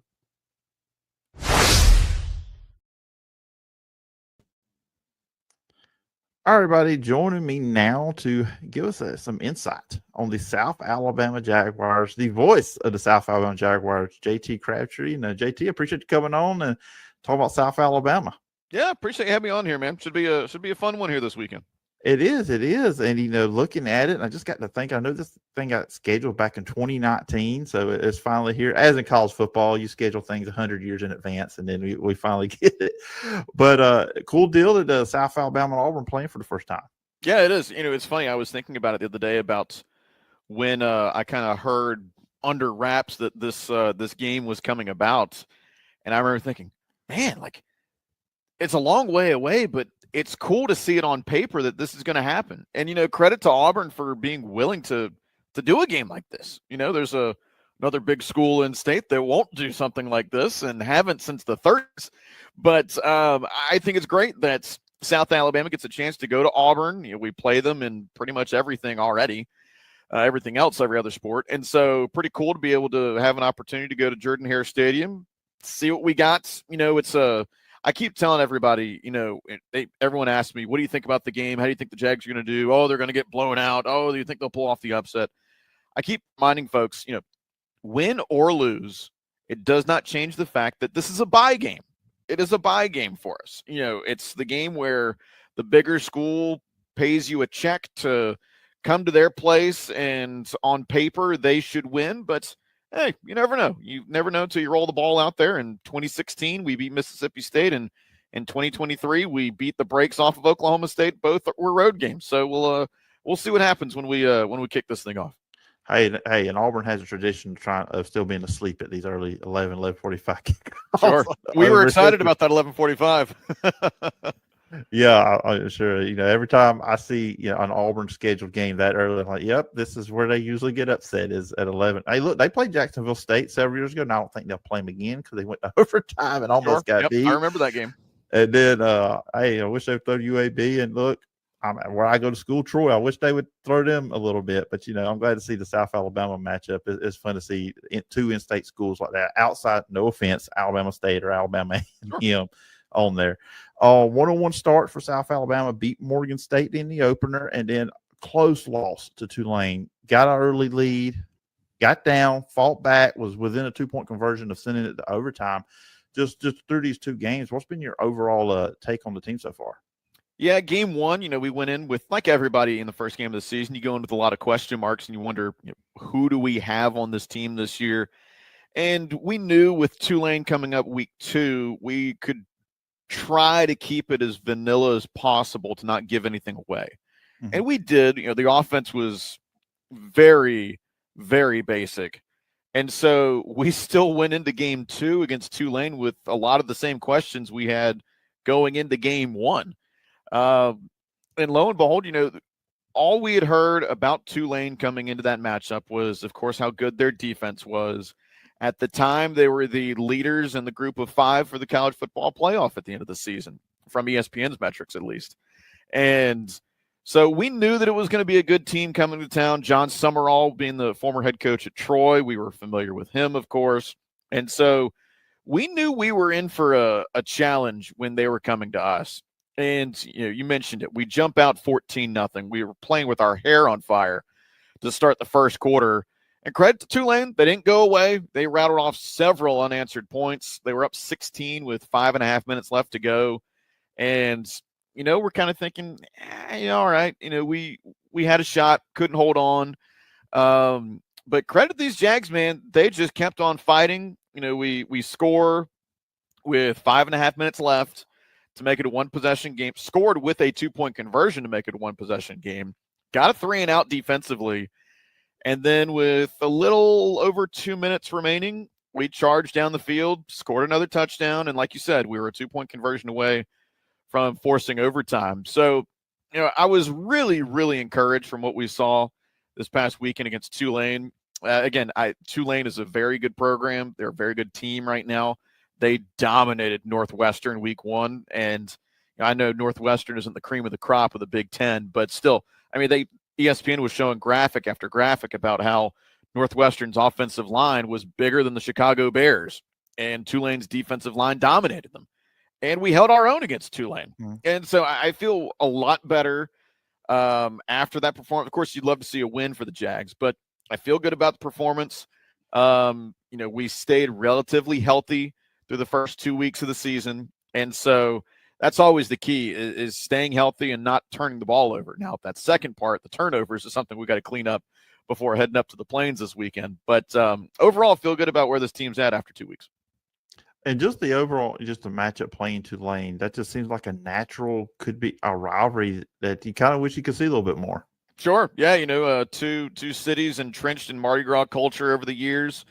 All right, everybody, joining me now to give us some insight on the South Alabama Jaguars, the voice of the South Alabama Jaguars, JT Crabtree. And JT, appreciate you coming on and talk about South Alabama. Yeah, appreciate you having me on here, man. Should be a fun one here this weekend. It is. And looking at it, and I just got to think, I know this thing got scheduled back in 2019, so it's finally here. As in college football, you schedule things 100 years in advance, and then we finally get it. But cool deal that South Alabama and Auburn playing for the first time. Yeah, it is. It's funny. I was thinking about it the other day about when I kind of heard under wraps that this game was coming about, and I remember thinking, man, like it's a long way away, but it's cool to see it on paper that this is going to happen. And, credit to Auburn for being willing to do a game like this. There's another big school in state that won't do something like this and haven't since the 30s. But I think it's great that South Alabama gets a chance to go to Auburn. We play them in pretty much everything already, everything else, every other sport. And so pretty cool to be able to have an opportunity to go to Jordan-Hare Stadium, see what we got. I keep telling everybody, everyone asks me, what do you think about the game? How do you think the Jags are going to do? Oh, they're going to get blown out. Oh, do you think they'll pull off the upset? I keep reminding folks, win or lose, it does not change the fact that this is a bye game. It is a bye game for us. It's the game where the bigger school pays you a check to come to their place, and on paper they should win, but hey, you never know. You never know until you roll the ball out there. In 2016, we beat Mississippi State, and in 2023, we beat the brakes off of Oklahoma State. Both were road games, so we'll see what happens when we kick this thing off. Hey, and Auburn has a tradition of still being asleep at these early 11:45 kickoffs. Sure, we were excited about that 11:45. Yeah, I'm sure. Every time I see an Auburn scheduled game that early, I'm like, yep, this is where they usually get upset, is at 11. Hey, look, they played Jacksonville State several years ago, and I don't think they'll play them again because they went to overtime and almost got beat. I remember that game. And then, hey, I wish they would throw UAB. And look, where I go to school, Troy, I wish they would throw them a little bit. But, I'm glad to see the South Alabama matchup. It's fun to see two in-state schools like that. Outside, no offense, Alabama State or Alabama A&M on there. 1-on-1 start for South Alabama, beat Morgan State in the opener, and then close loss to Tulane. Got an early lead, got down, fought back, was within a 2-point conversion of sending it to overtime. Just through these two games, what's been your overall take on the team so far? Yeah, game one, we went in with, like everybody in the first game of the season, you go in with a lot of question marks and you wonder, who do we have on this team this year? And we knew with Tulane coming up week 2, we could try to keep it as vanilla as possible to not give anything away. Mhm. And we did. The offense was very, very basic. And so we still went into game 2 against Tulane with a lot of the same questions we had going into game 1. And lo and behold, all we had heard about Tulane coming into that matchup was, of course, how good their defense was. At the time, they were the leaders in the group of 5 for the college football playoff at the end of the season, from ESPN's metrics at least. And so we knew that it was going to be a good team coming to town. John Summerall being the former head coach at Troy, we were familiar with him, of course. And so we knew we were in for a challenge when they were coming to us. And you mentioned it. We jump out 14-0. We were playing with our hair on fire to start the first quarter. And credit to Tulane, they didn't go away. They rattled off several unanswered points. They were up 16 with 5.5 minutes left to go. And, we're kind of thinking, all right, we had a shot, couldn't hold on. But credit these Jags, man. They just kept on fighting. We score with 5.5 minutes left to make it a one-possession game, scored with a 2-point conversion to make it a one-possession game, got a 3-and-out defensively, and then with a little over 2 minutes remaining, we charged down the field, scored another touchdown, and like you said, we were a 2-point conversion away from forcing overtime. So, I was really, really encouraged from what we saw this past weekend against Tulane. Again, Tulane is a very good program. They're a very good team right now. They dominated Northwestern week 1, and I know Northwestern isn't the cream of the crop of the Big Ten, but still, ESPN was showing graphic after graphic about how Northwestern's offensive line was bigger than the Chicago Bears, and Tulane's defensive line dominated them. And we held our own against Tulane. Mm-hmm. And so I feel a lot better after that performance. Of course, you'd love to see a win for the Jags, but I feel good about the performance. We stayed relatively healthy through the first 2 weeks of the season. And so that's always the key is staying healthy and not turning the ball over. Now, that second part, the turnovers, is something we got to clean up before heading up to the Plains this weekend. But overall, I feel good about where this team's at after 2 weeks. And just the overall, just the matchup playing Tulane, that just seems like a natural, could be a rivalry that you kind of wish you could see a little bit more. Sure. Yeah, two cities entrenched in Mardi Gras culture over the years.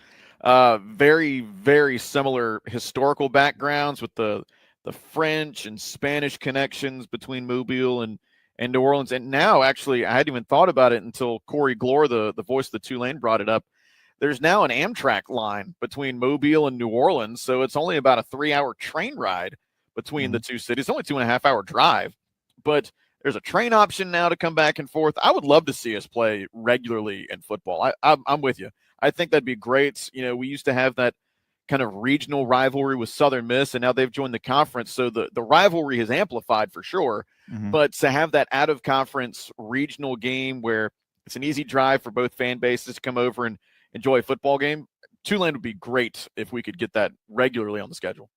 Very, very similar historical backgrounds with the French and Spanish connections between Mobile and New Orleans. And now, actually, I hadn't even thought about it until Corey Glore, the voice of the Tulane, brought it up. There's now an Amtrak line between Mobile and New Orleans, so it's only about a 3-hour train ride between the two cities. It's only 2.5-hour drive, but there's a train option now to come back and forth. I would love to see us play regularly in football. I'm with you. I think that'd be great. We used to have that kind of regional rivalry with Southern Miss, and now they've joined the conference, so the rivalry has amplified for sure. Mm-hmm. But to have that out-of-conference regional game where it's an easy drive for both fan bases to come over and enjoy a football game, Tulane would be great if we could get that regularly on the schedule.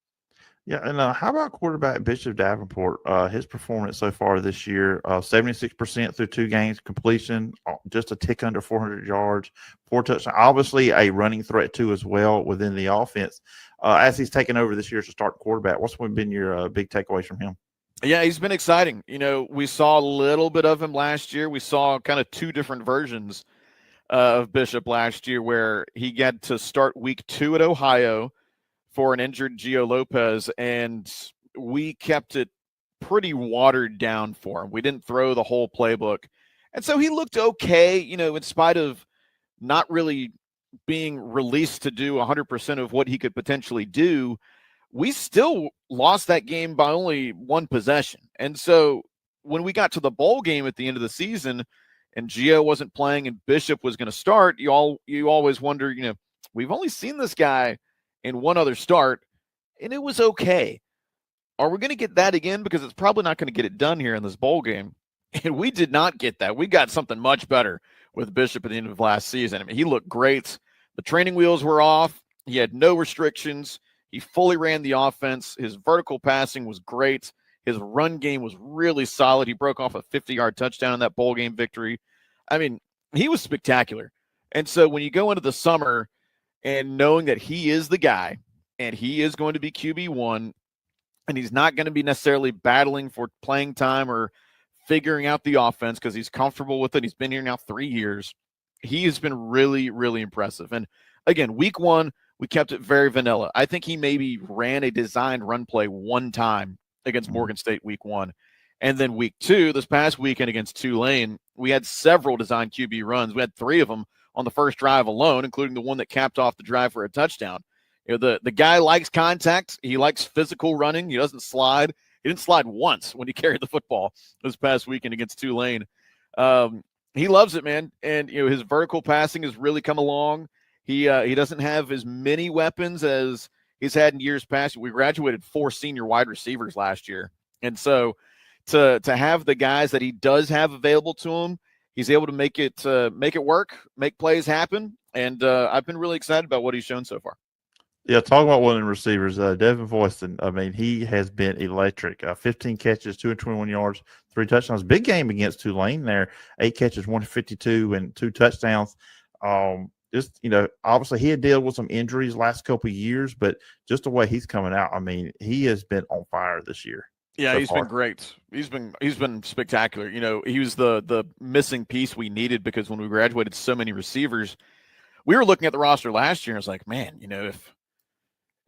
Yeah, and how about quarterback Bishop Davenport? His performance so far this year, 76% through 2 games, completion, just a tick under 400 yards, 4 touchdowns. Obviously, a running threat too as well within the offense. As he's taken over this year to start quarterback, what's been your big takeaways from him? Yeah, he's been exciting. We saw a little bit of him last year. We saw kind of 2 different versions of Bishop last year, where he got to start week 2 at Ohio for an injured Gio Lopez, and we kept it pretty watered down for him. We didn't throw the whole playbook. And so he looked okay, in spite of not really being released to do 100% of what he could potentially do. We still lost that game by only 1 possession. And so when we got to the bowl game at the end of the season and Gio wasn't playing and Bishop was going to start, you always wonder, we've only seen this guy in 1 other start, and it was okay. Are we going to get that again? Because it's probably not going to get it done here in this bowl game. And we did not get that. We got something much better with Bishop at the end of last season. I mean, he looked great. The training wheels were off. He had no restrictions. He fully ran the offense. His vertical passing was great. His run game was really solid. He broke off a 50-yard touchdown in that bowl game victory. I mean, he was spectacular. And so when you go into the summer and knowing that he is the guy and he is going to be QB1 and he's not going to be necessarily battling for playing time or figuring out the offense because he's comfortable with it. He's been here now 3 years. He has been really, really impressive. And again, week 1, we kept it very vanilla. I think he maybe ran a designed run play one time against Morgan State week 1. And then week 2, this past weekend against Tulane, we had several designed QB runs. We had 3 of them on the first drive alone, including the one that capped off the drive for a touchdown. You know, the guy likes contact. He likes physical running. He doesn't slide. He didn't slide once when he carried the football this past weekend against Tulane. He loves it, man. And, you know, his vertical passing has really come along. He doesn't have as many weapons as he's had in years past. We graduated 4 senior wide receivers last year. And so to have the guys that he does have available to him, he's able to make it work, make plays happen. And I've been really excited about what he's shown so far. Yeah, talk about one of the receivers, Devin Voisin. I mean, he has been electric. 15 catches, 221 yards, 3 touchdowns. Big game against Tulane there. 8 catches, 152, and 2 touchdowns. Just, you know, obviously he had dealt with some injuries last couple of years, but just the way he's coming out, I mean, he has been on fire this year. Yeah, so he's far. been great. He's been spectacular. You know, he was the missing piece we needed because when we graduated so many receivers, we were looking at the roster last year and I was like, man, you know,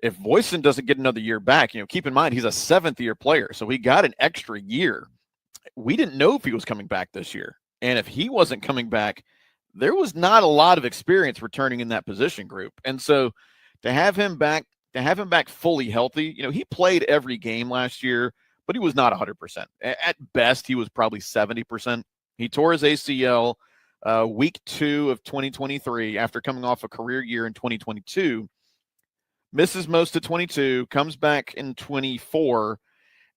if Voisin doesn't get another year back, you know, keep in mind he's a 7th-year player, so he got an extra year. We didn't know if he was coming back this year, and if he wasn't coming back, there was not a lot of experience returning in that position group. And so to have him back fully healthy, you know, he played every game last year, but he was not 100%. At best, he was probably 70%. He tore his ACL week 2 of 2023 after coming off a career year in 2022. Misses most of 22, comes back in 24,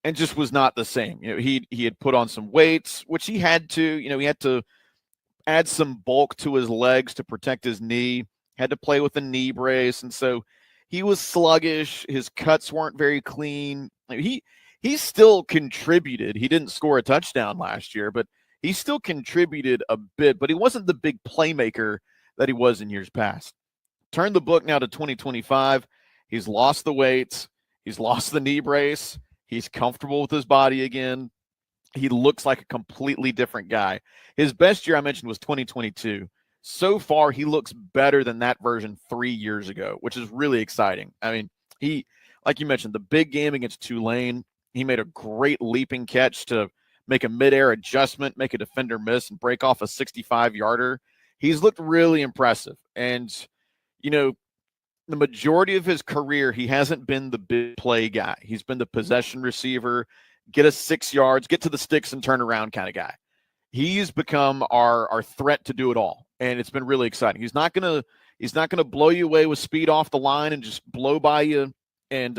and just was not the same. You know, he had put on some weights, which he had to. You know, he had to add some bulk to his legs to protect his knee. Had to play with a knee brace, and so he was sluggish. His cuts weren't very clean. He still contributed. He didn't score a touchdown last year, but he still contributed a bit. But he wasn't the big playmaker that he was in years past. Turn the book now to 2025. He's lost the weights. He's lost the knee brace. He's comfortable with his body again. He looks like a completely different guy. His best year I mentioned was 2022. So far, he looks better than that version 3 years ago, which is really exciting. I mean, he, like you mentioned, the big game against Tulane, he made a great leaping catch to make a midair adjustment, make a defender miss, and break off a 65-yarder. He's looked really impressive. And, you know, the majority of his career, he hasn't been the big play guy. He's been the possession receiver, get us 6 yards, get to the sticks and turn around kind of guy. He's become our threat to do it all, and it's been really exciting. He's not gonna blow you away with speed off the line and just blow by you and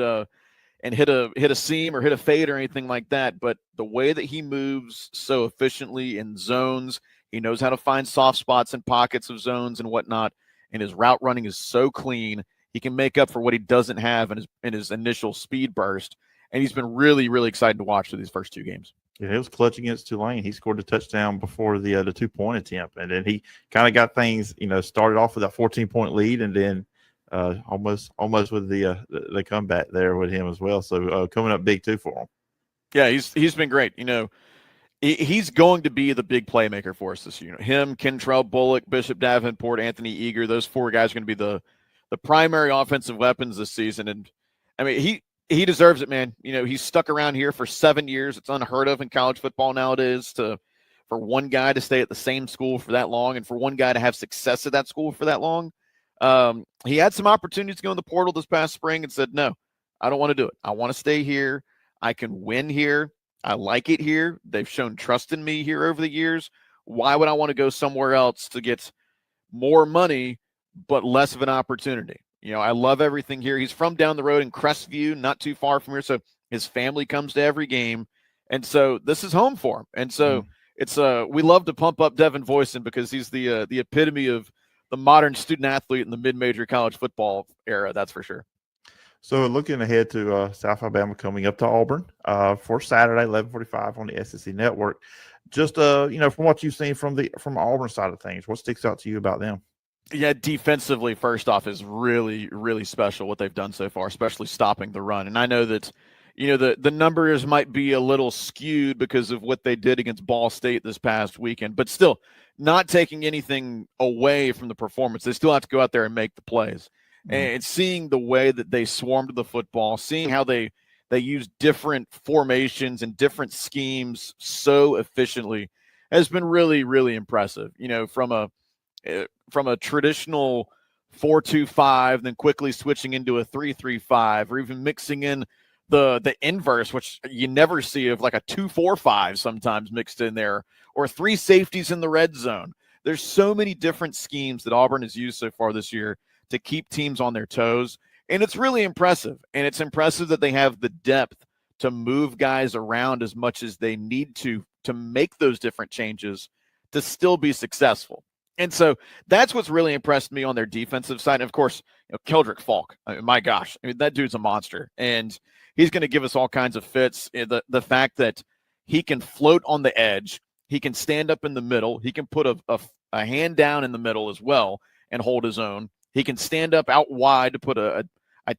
hit a seam or hit a fade or anything like that. But the way that he moves so efficiently in zones, he knows how to find soft spots and pockets of zones and whatnot, and his route running is so clean. He can make up for what he doesn't have in his initial speed burst. And he's been really, really excited to watch for these first 2 games. Yeah, he was clutch against Tulane. He scored a touchdown before the 2-point attempt. And then he kind of got things, you know, started off with that 14-point lead and then almost with the comeback there with him as well. So coming up big too for him. Yeah, he's been great. You know, he's going to be the big playmaker for us this year. You know, him, Kentrell Bullock, Bishop Davenport, Anthony Eager, those 4 guys are going to be the primary offensive weapons this season. And I mean, he deserves it, man. You know, he's stuck around here for 7 years. It's unheard of in college football nowadays for one guy to stay at the same school for that long and for one guy to have success at that school for that long. He had some opportunities to go in the portal this past spring and said, no, I don't want to do it. I want to stay here. I can win here. I like it here. They've shown trust in me here over the years. Why would I want to go somewhere else to get more money but less of an opportunity? You know, I love everything here. He's from down the road in Crestview, not too far from here. So his family comes to every game. And so this is home for him. And so it's we love to pump up Devin Voisin because he's the epitome of the modern student athlete in the mid-major college football era. That's for sure. So looking ahead to South Alabama coming up to Auburn for Saturday, 11:45 on the SEC Network. Just from what you've seen from Auburn side of things, what sticks out to you about them? Yeah, defensively, first off, is really, really special what they've done so far, especially stopping the run. And I know that, the numbers might be a little skewed because of what they did against Ball State this past weekend, but still not taking anything away from the performance. They still have to go out there and make the plays. And seeing the way that they swarmed the football, seeing how they use different formations and different schemes so efficiently has been really, really impressive. From a traditional 4-2-5, then quickly switching into a 3-3-5, or even mixing in the inverse, which you never see, of like a 2-4-5 sometimes mixed in there, or 3 safeties in the red zone. There's so many different schemes that Auburn has used so far this year to keep teams on their toes. And it's really impressive. And it's impressive that they have the depth to move guys around as much as they need to make those different changes to still be successful. And so that's what's really impressed me on their defensive side. And of course, Keldrick Falk, my gosh, that dude's a monster. And he's going to give us all kinds of fits. The fact that he can float on the edge, he can stand up in the middle, he can put a hand down in the middle as well and hold his own. He can stand up out wide to put a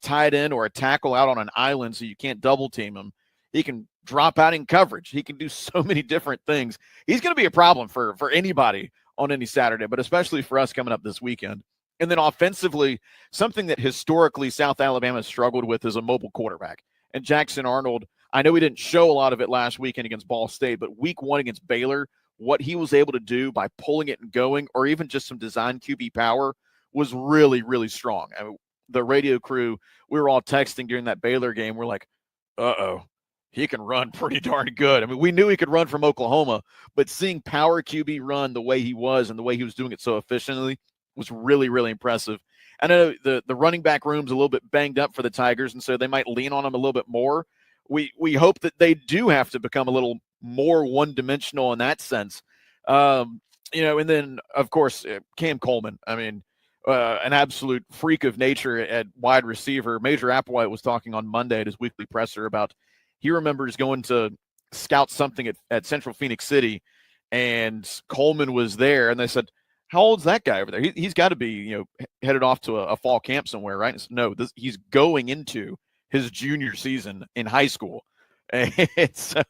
tight end or a tackle out on an island so you can't double team him. He can drop out in coverage. He can do so many different things. He's going to be a problem for anybody on any Saturday, but especially for us coming up this weekend. And then offensively, something that historically South Alabama has struggled with is a mobile quarterback. And Jackson Arnold, I know we didn't show a lot of it last weekend against Ball State, but week 1 against Baylor, what he was able to do by pulling it and going, or even just some design QB power, was really, really strong. I mean, the radio crew, we were all texting during that Baylor game. We're like, he can run pretty darn good. I mean, we knew he could run from Oklahoma, but seeing power QB run the way he was and the way he was doing it so efficiently was really, really impressive. I know the running back room's a little bit banged up for the Tigers, and so they might lean on him a little bit more. We hope that they do have to become a little more one-dimensional in that sense. And then, of course, Cam Coleman. I mean, an absolute freak of nature at wide receiver. Major Applewhite was talking on Monday at his weekly presser about he remembers going to scout something at Central Phoenix City, and Coleman was there, and they said, how old's that guy over there? He's got to be, headed off to a fall camp somewhere, right? Said, no, he's going into his junior season in high school. And so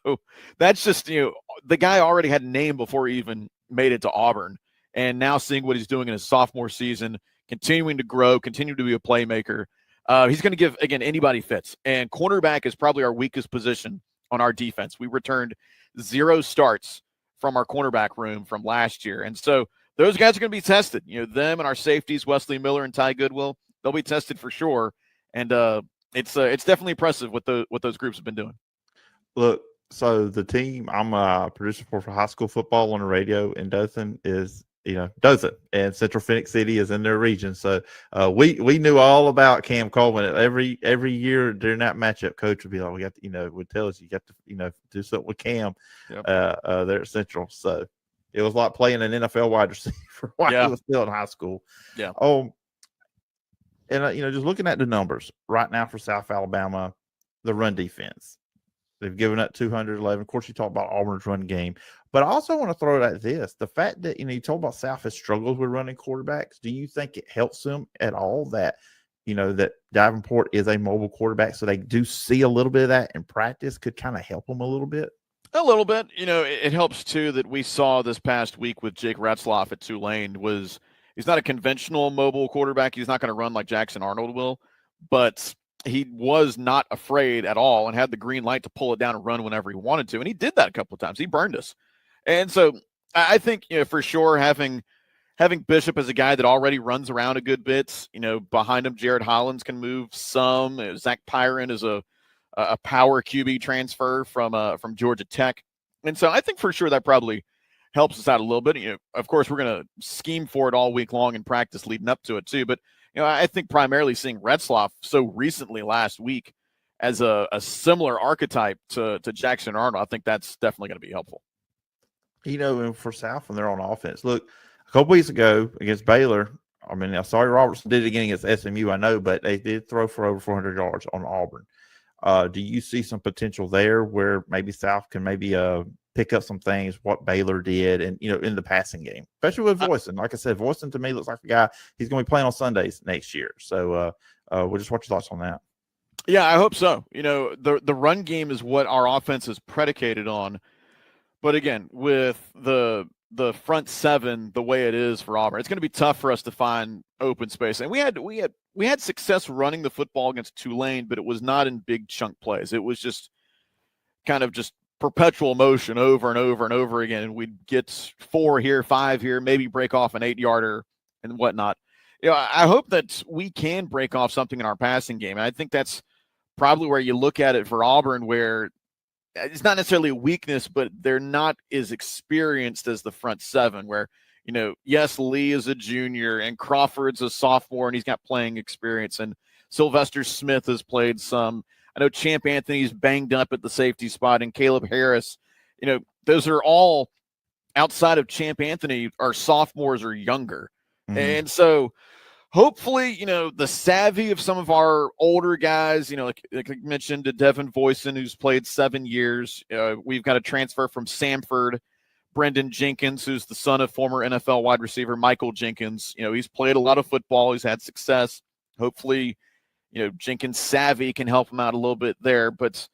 that's just, the guy already had a name before he even made it to Auburn. And now seeing what he's doing in his sophomore season, continuing to grow, continue to be a playmaker, he's going to give, again, anybody fits. And cornerback is probably our weakest position on our defense. We returned 0 starts from our cornerback room from last year. And so those guys are going to be tested. Them and our safeties, Wesley Miller and Ty Goodwill, they'll be tested for sure. And it's definitely impressive what those groups have been doing. Look, so the team I'm a producer for high school football on the radio in Dothan is Dothan, and Central Phoenix City is in their region. So we knew all about Cam Coleman. Every year during that matchup, coach would be like, we got to, would tell us you got to do something with Cam there at Central. So it was like playing an NFL wide receiver while he was still in high school. Yeah. And just looking at the numbers right now for South Alabama, the run defense. They've given up 211. Of course, you talk about Auburn's run game. But I also want to throw it at this. The fact that, you talk about South has struggled with running quarterbacks. Do you think it helps them at all that, that Davenport is a mobile quarterback, so they do see a little bit of that in practice could kind of help them a little bit? A little bit. It helps, too, that we saw this past week with Jake Retzloff at Tulane he's not a conventional mobile quarterback. He's not going to run like Jackson Arnold will, but he was not afraid at all and had the green light to pull it down and run whenever he wanted to. And he did that a couple of times. He burned us. And so I think, for sure, having Bishop as a guy that already runs around a good bit, behind him, Jared Hollins can move some. Zach Pyron is a power QB transfer from Georgia Tech. And so I think for sure that probably helps us out a little bit. Of course, we're going to scheme for it all week long in practice leading up to it too. But, I think primarily seeing Retzloff so recently last week as a similar archetype to Jackson Arnold, I think that's definitely going to be helpful. And for South when they're on offense, look, a couple weeks ago against Baylor, I mean, sorry Robertson did it again against SMU, I know, but they did throw for over 400 yards on Auburn. Do you see some potential there where maybe South can maybe pick up some things what Baylor did and in the passing game, especially with Voisin? Like I said, Voisin to me looks like a guy he's going to be playing on Sundays next year. So we'll just watch your thoughts on that. Yeah, I hope so. The run game is what our offense is predicated on. But again, with the front seven the way it is for Auburn, it's going to be tough for us to find open space. And we had success running the football against Tulane, but it was not in big chunk plays. It was just kind of just perpetual motion over and over and over again. And we'd get 4 here, 5 here, maybe break off an 8-yarder and whatnot. I hope that we can break off something in our passing game. And I think that's probably where you look at it for Auburn, where it's not necessarily a weakness, but they're not as experienced as the front seven, where, yes, Lee is a junior and Crawford's a sophomore and he's got playing experience, and Sylvester Smith has played some. I know Champ Anthony's banged up at the safety spot, and Caleb Harris, those are all outside of Champ Anthony are sophomores or younger. Mm-hmm. And so hopefully, the savvy of some of our older guys, like I mentioned, Devin Voisin, who's played 7 years. We've got a transfer from Samford, Brendan Jenkins, who's the son of former NFL wide receiver Michael Jenkins. He's played a lot of football. He's had success. Hopefully, Jenkins' savvy can help him out a little bit there. But,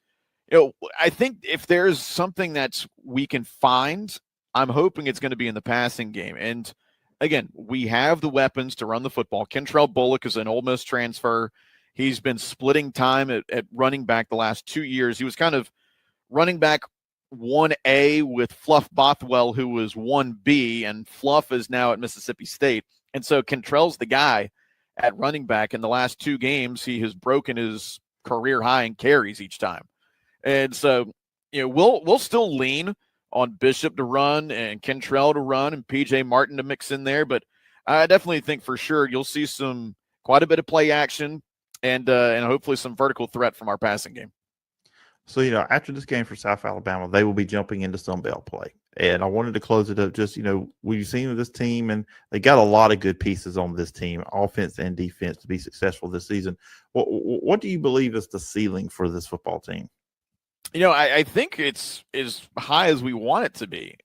I think if there's something that we can find, I'm hoping it's going to be in the passing game. And again, we have the weapons to run the football. Kentrell Bullock is an Ole Miss transfer. He's been splitting time at running back the last 2 years. He was kind of running back 1A with Fluff Bothwell, who was 1B, and Fluff is now at Mississippi State. And so Kentrell's the guy at running back. In the last 2 games, he has broken his career high in carries each time. And so, we'll still lean on Bishop to run and Kentrell to run and PJ Martin to mix in there. But I definitely think for sure you'll see quite a bit of play action and hopefully some vertical threat from our passing game. So, after this game for South Alabama, they will be jumping into Sun Belt play. And I wanted to close it up just, we've seen this team, and they got a lot of good pieces on this team, offense and defense, to be successful this season. What do you believe is the ceiling for this football team? I think it's as high as we want it to be.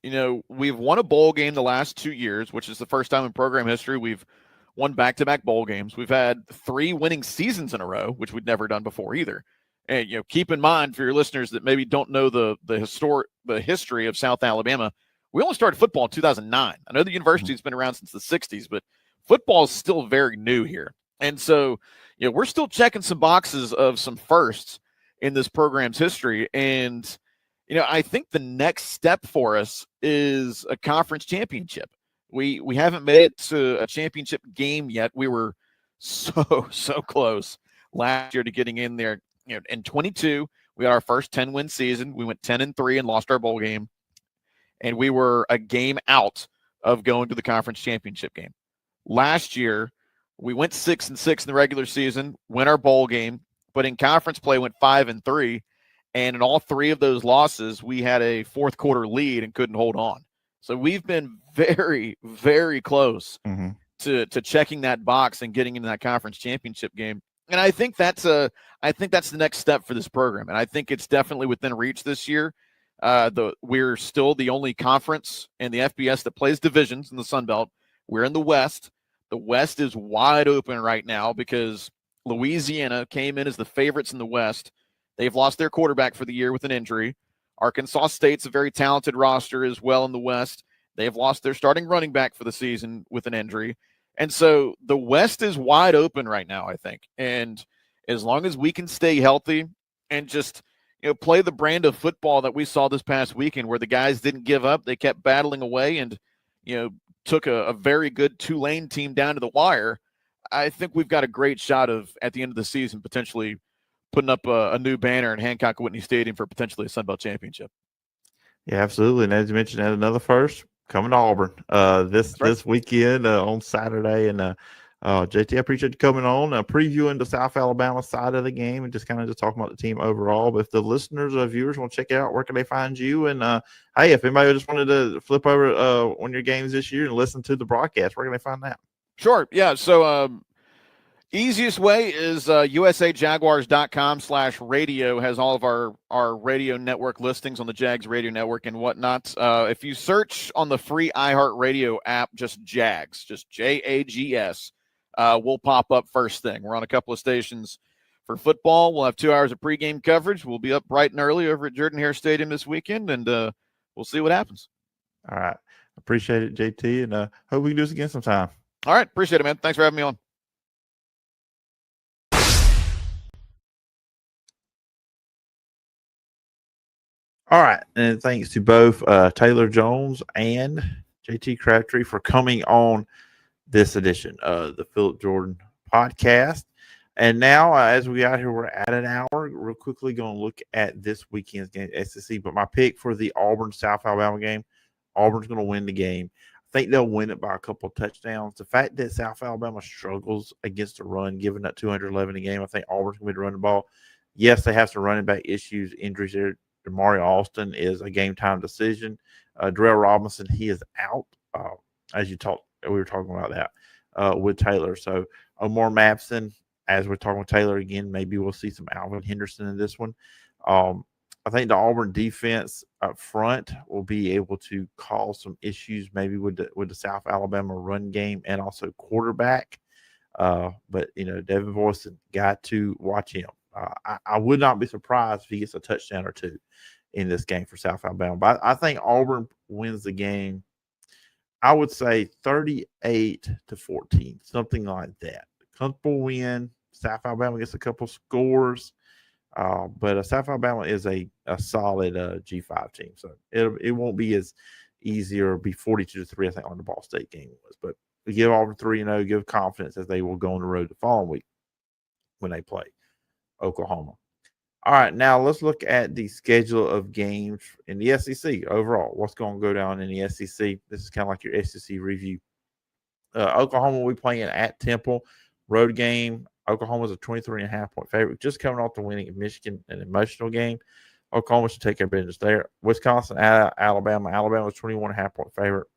We've won a bowl game the last 2 years, which is the first time in program history we've won back-to-back bowl games. We've had 3 winning seasons in a row, which we'd never done before either. And, keep in mind for your listeners that maybe don't know the history of South Alabama, we only started football in 2009. I know the university's been around since the 60s, but football is still very new here. And so, we're still checking some boxes of some firsts in this program's history. And, I think the next step for us is a conference championship. We haven't made it to a championship game yet. We were so close last year to getting in there. In 22, we had our first 10-win season. We went 10-3 and lost our bowl game. And we were a game out of going to the conference championship game. Last year, we went 6-6 in the regular season, win our bowl game, but in conference play went 5-3. And in all 3 of those losses, we had a fourth quarter lead and couldn't hold on. So we've been very, very close to checking that box and getting into that conference championship game. And I think that's the next step for this program. And I think it's definitely within reach this year. We're still the only conference in the FBS that plays divisions in the Sun Belt. We're in the West. The West is wide open right now because Louisiana came in as the favorites in the West. They've lost their quarterback for the year with an injury. Arkansas State's a very talented roster as well in the West. They've lost their starting running back for the season with an injury. And so the West is wide open right now, I think. And as long as we can stay healthy and just, play the brand of football that we saw this past weekend where the guys didn't give up, they kept battling away and, took a very good Tulane team down to the wire, I think we've got a great shot of, at the end of the season, potentially putting up a new banner in Hancock-Whitney Stadium for potentially a Sun Belt championship. Yeah, absolutely. And as you mentioned, another first coming to Auburn this weekend on Saturday. And JT, I appreciate you coming on, previewing the South Alabama side of the game and just talking about the team overall. But if the listeners or viewers want to check it out, where can they find you? And hey, if anybody just wanted to flip over one of your games this year and listen to the broadcast, where can they find that? Sure. Yeah. So easiest way is usajaguars.com/radio has all of our radio network listings on the Jags radio network and whatnot. If you search on the free iHeartRadio app, just Jags, just JAGS, we'll pop up first thing. We're on a couple of stations for football. We'll have 2 hours of pregame coverage. We'll be up bright and early over at Jordan-Hare Stadium this weekend, and we'll see what happens. All right. Appreciate it, JT, and hope we can do this again sometime. All right. Appreciate it, man. Thanks for having me on. All right. And thanks to both Taylor Jones and JT Crabtree for coming on this edition of the Phillip Jordan Podcast. And now, as we out here, we're at an hour. Real quickly going to look at this weekend's game, SEC. But my pick for the Auburn-South Alabama game, Auburn's going to win the game. I think they'll win it by a couple of touchdowns. The fact that South Alabama struggles against the run, giving up 211 a game, I think Auburn's going to be the running ball. Yes, they have some running back issues, injuries there. Damari Alston is a game-time decision. Darrell Robinson, he is out, as we were talking about that with Taylor. So Omar Mapson, as we're talking with Taylor again, maybe we'll see some Alvin Henderson in this one. I think the Auburn defense up front will be able to cause some issues maybe with the South Alabama run game and also quarterback. But, Devin Voisin, got to watch him. I would not be surprised if he gets a touchdown or two in this game for South Alabama. But I think Auburn wins the game, I would say 38-14, something like that. Comfortable win. South Alabama gets a couple scores. But South Alabama is a solid G5 team. So it won't be as easy or be 42-3, I think, on the Ball State game was. But we give Auburn 3-0, give confidence as they will go on the road the following week when they play Oklahoma. All right, now let's look at the schedule of games in the SEC overall. What's going to go down in the SEC? This is kind of like your SEC review. Oklahoma will be playing at Temple. Road game. Oklahoma's a 23.5-point favorite. Just coming off the winning of Michigan, an emotional game. Oklahoma should take care of business there. Wisconsin at Alabama. Alabama's 21.5-point favorite.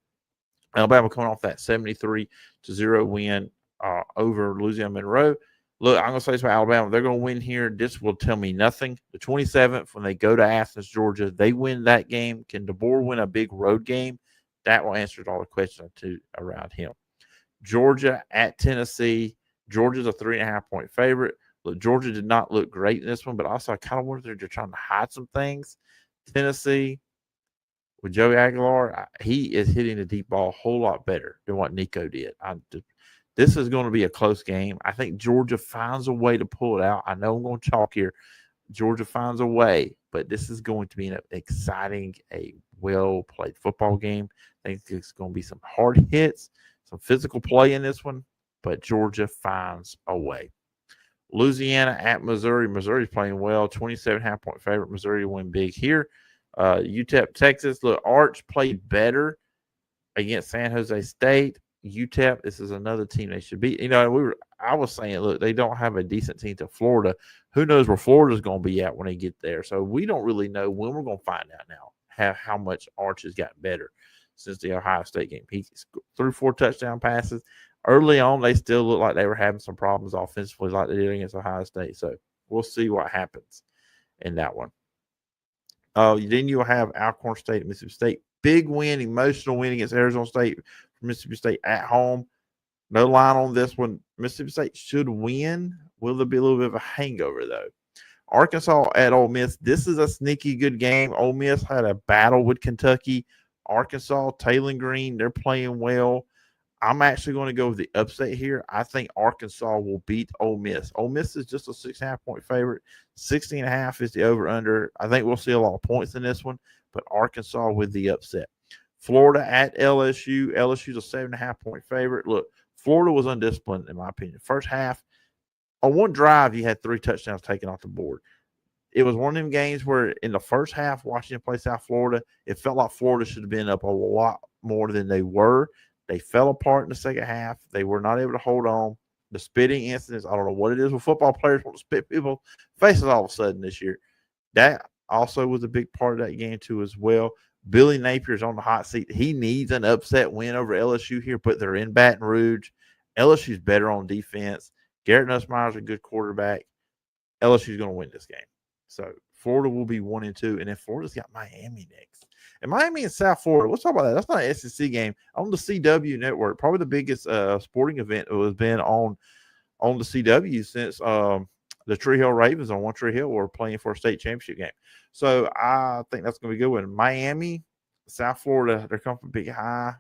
Alabama coming off that 73-0 win over Louisiana Monroe. Look, I'm going to say this about Alabama. They're going to win here. This will tell me nothing. The 27th, when they go to Athens, Georgia, they win that game. Can DeBoer win a big road game? That will answer all the questions around him. Georgia at Tennessee. Georgia's a 3.5-point favorite. Look, Georgia did not look great in this one, but also I kind of wonder if they're trying to hide some things. Tennessee, with Joey Aguilar, he is hitting the deep ball a whole lot better than what Nico did. This is going to be a close game. I think Georgia finds a way to pull it out. I know I'm going to chalk here. Georgia finds a way, but this is going to be an exciting, a well-played football game. I think it's going to be some hard hits, some physical play in this one, but Georgia finds a way. Louisiana at Missouri. Missouri's playing well. 27.5-point favorite. Missouri win big here. UTEP, Texas. Look, Arch played better against San Jose State. UTEP, this is another team they should beat. I was saying, look, they don't have a decent team to Florida. Who knows where Florida's going to be at when they get there? So we don't really know when. We're going to find out now how much Arch has gotten better since the Ohio State game. He threw 4 touchdown passes. Early on, they still looked like they were having some problems offensively like they did against Ohio State. So we'll see what happens in that one. Then you'll have Alcorn State and Mississippi State. Big win, emotional win against Arizona State. Mississippi State at home. No line on this one. Mississippi State should win. Will there be a little bit of a hangover, though? Arkansas at Ole Miss. This is a sneaky good game. Ole Miss had a battle with Kentucky. Arkansas, Taylor Green, they're playing well. I'm actually going to go with the upset here. I think Arkansas will beat Ole Miss. Ole Miss is just a 6.5-point favorite. 16.5 is the over-under. I think we'll see a lot of points in this one, but Arkansas with the upset. Florida at LSU. LSU's a 7.5-point favorite. Look, Florida was undisciplined, in my opinion. First half, on one drive, you had 3 touchdowns taken off the board. It was one of them games where in the first half, watching them play South Florida, it felt like Florida should have been up a lot more than they were. They fell apart in the second half. They were not able to hold on. The spitting incidents, I don't know what it is with football players want to spit people's faces all of a sudden this year. That also was a big part of that game, too, as well. Billy Napier's on the hot seat. He needs an upset win over LSU here, but they're in Baton Rouge. LSU's better on defense. Garrett Nussmeier's a good quarterback. LSU's going to win this game. So Florida will be 1-2, and then Florida's got Miami next. And Miami and South Florida, let's talk about that. That's not an SEC game. On the CW network, probably the biggest sporting event that has been on the CW since the Tree Hill Ravens on One Tree Hill were playing for a state championship game. So I think that's going to be a good one. Miami, South Florida, they're coming from big high.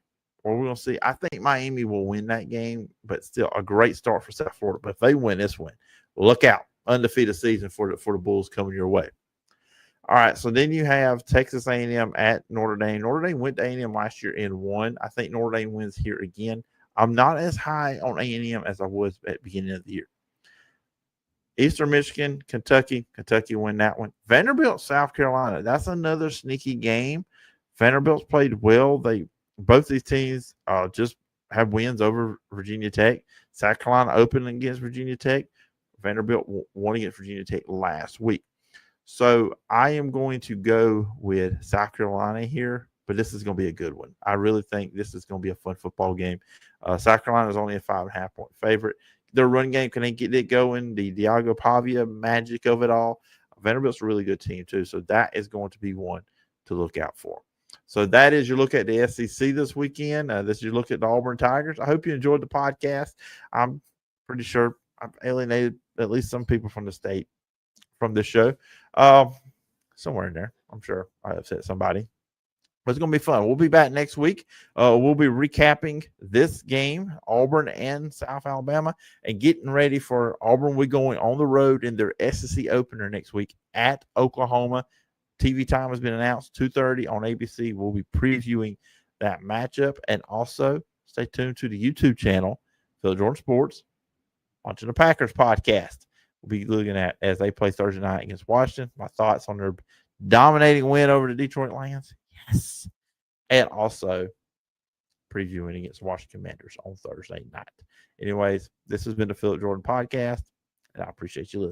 Well, we're going to see. I think Miami will win that game, but still a great start for South Florida. But if they win this one, look out. Undefeated season for the Bulls coming your way. All right, so then you have Texas A&M at Notre Dame. Notre Dame went to A&M last year and won. I think Notre Dame wins here again. I'm not as high on A&M as I was at the beginning of the year. Eastern Michigan, Kentucky win that one. Vanderbilt, South Carolina. That's another sneaky game. Vanderbilt's played well. Both these teams just have wins over Virginia Tech. South Carolina opened against Virginia Tech. Vanderbilt won against Virginia Tech last week. So I am going to go with South Carolina here, but this is going to be a good one. I really think this is going to be a fun football game. South Carolina is only a 5.5-point favorite. Their run game, can they get it going? The Diago Pavia magic of it all. Vanderbilt's a really good team too, so that is going to be one to look out for. So that is your look at the SEC this weekend. This is your look at the Auburn Tigers. I hope you enjoyed the podcast. I'm pretty sure I've alienated at least some people from the state from this show. Somewhere in there, I'm sure I upset somebody. But it's going to be fun. We'll be back next week. We'll be recapping this game, Auburn and South Alabama, and getting ready for Auburn. We're going on the road in their SEC opener next week at Oklahoma. TV time has been announced, 2:30 on ABC. We'll be previewing that matchup. And also, stay tuned to the YouTube channel, Phillip Jordan Sports, watching the Packers podcast. We'll be looking at as they play Thursday night against Washington. My thoughts on their dominating win over the Detroit Lions. Yes. And also previewing against Washington Commanders on Thursday night. Anyways, this has been the Phillip Jordan Podcast, and I appreciate you listening.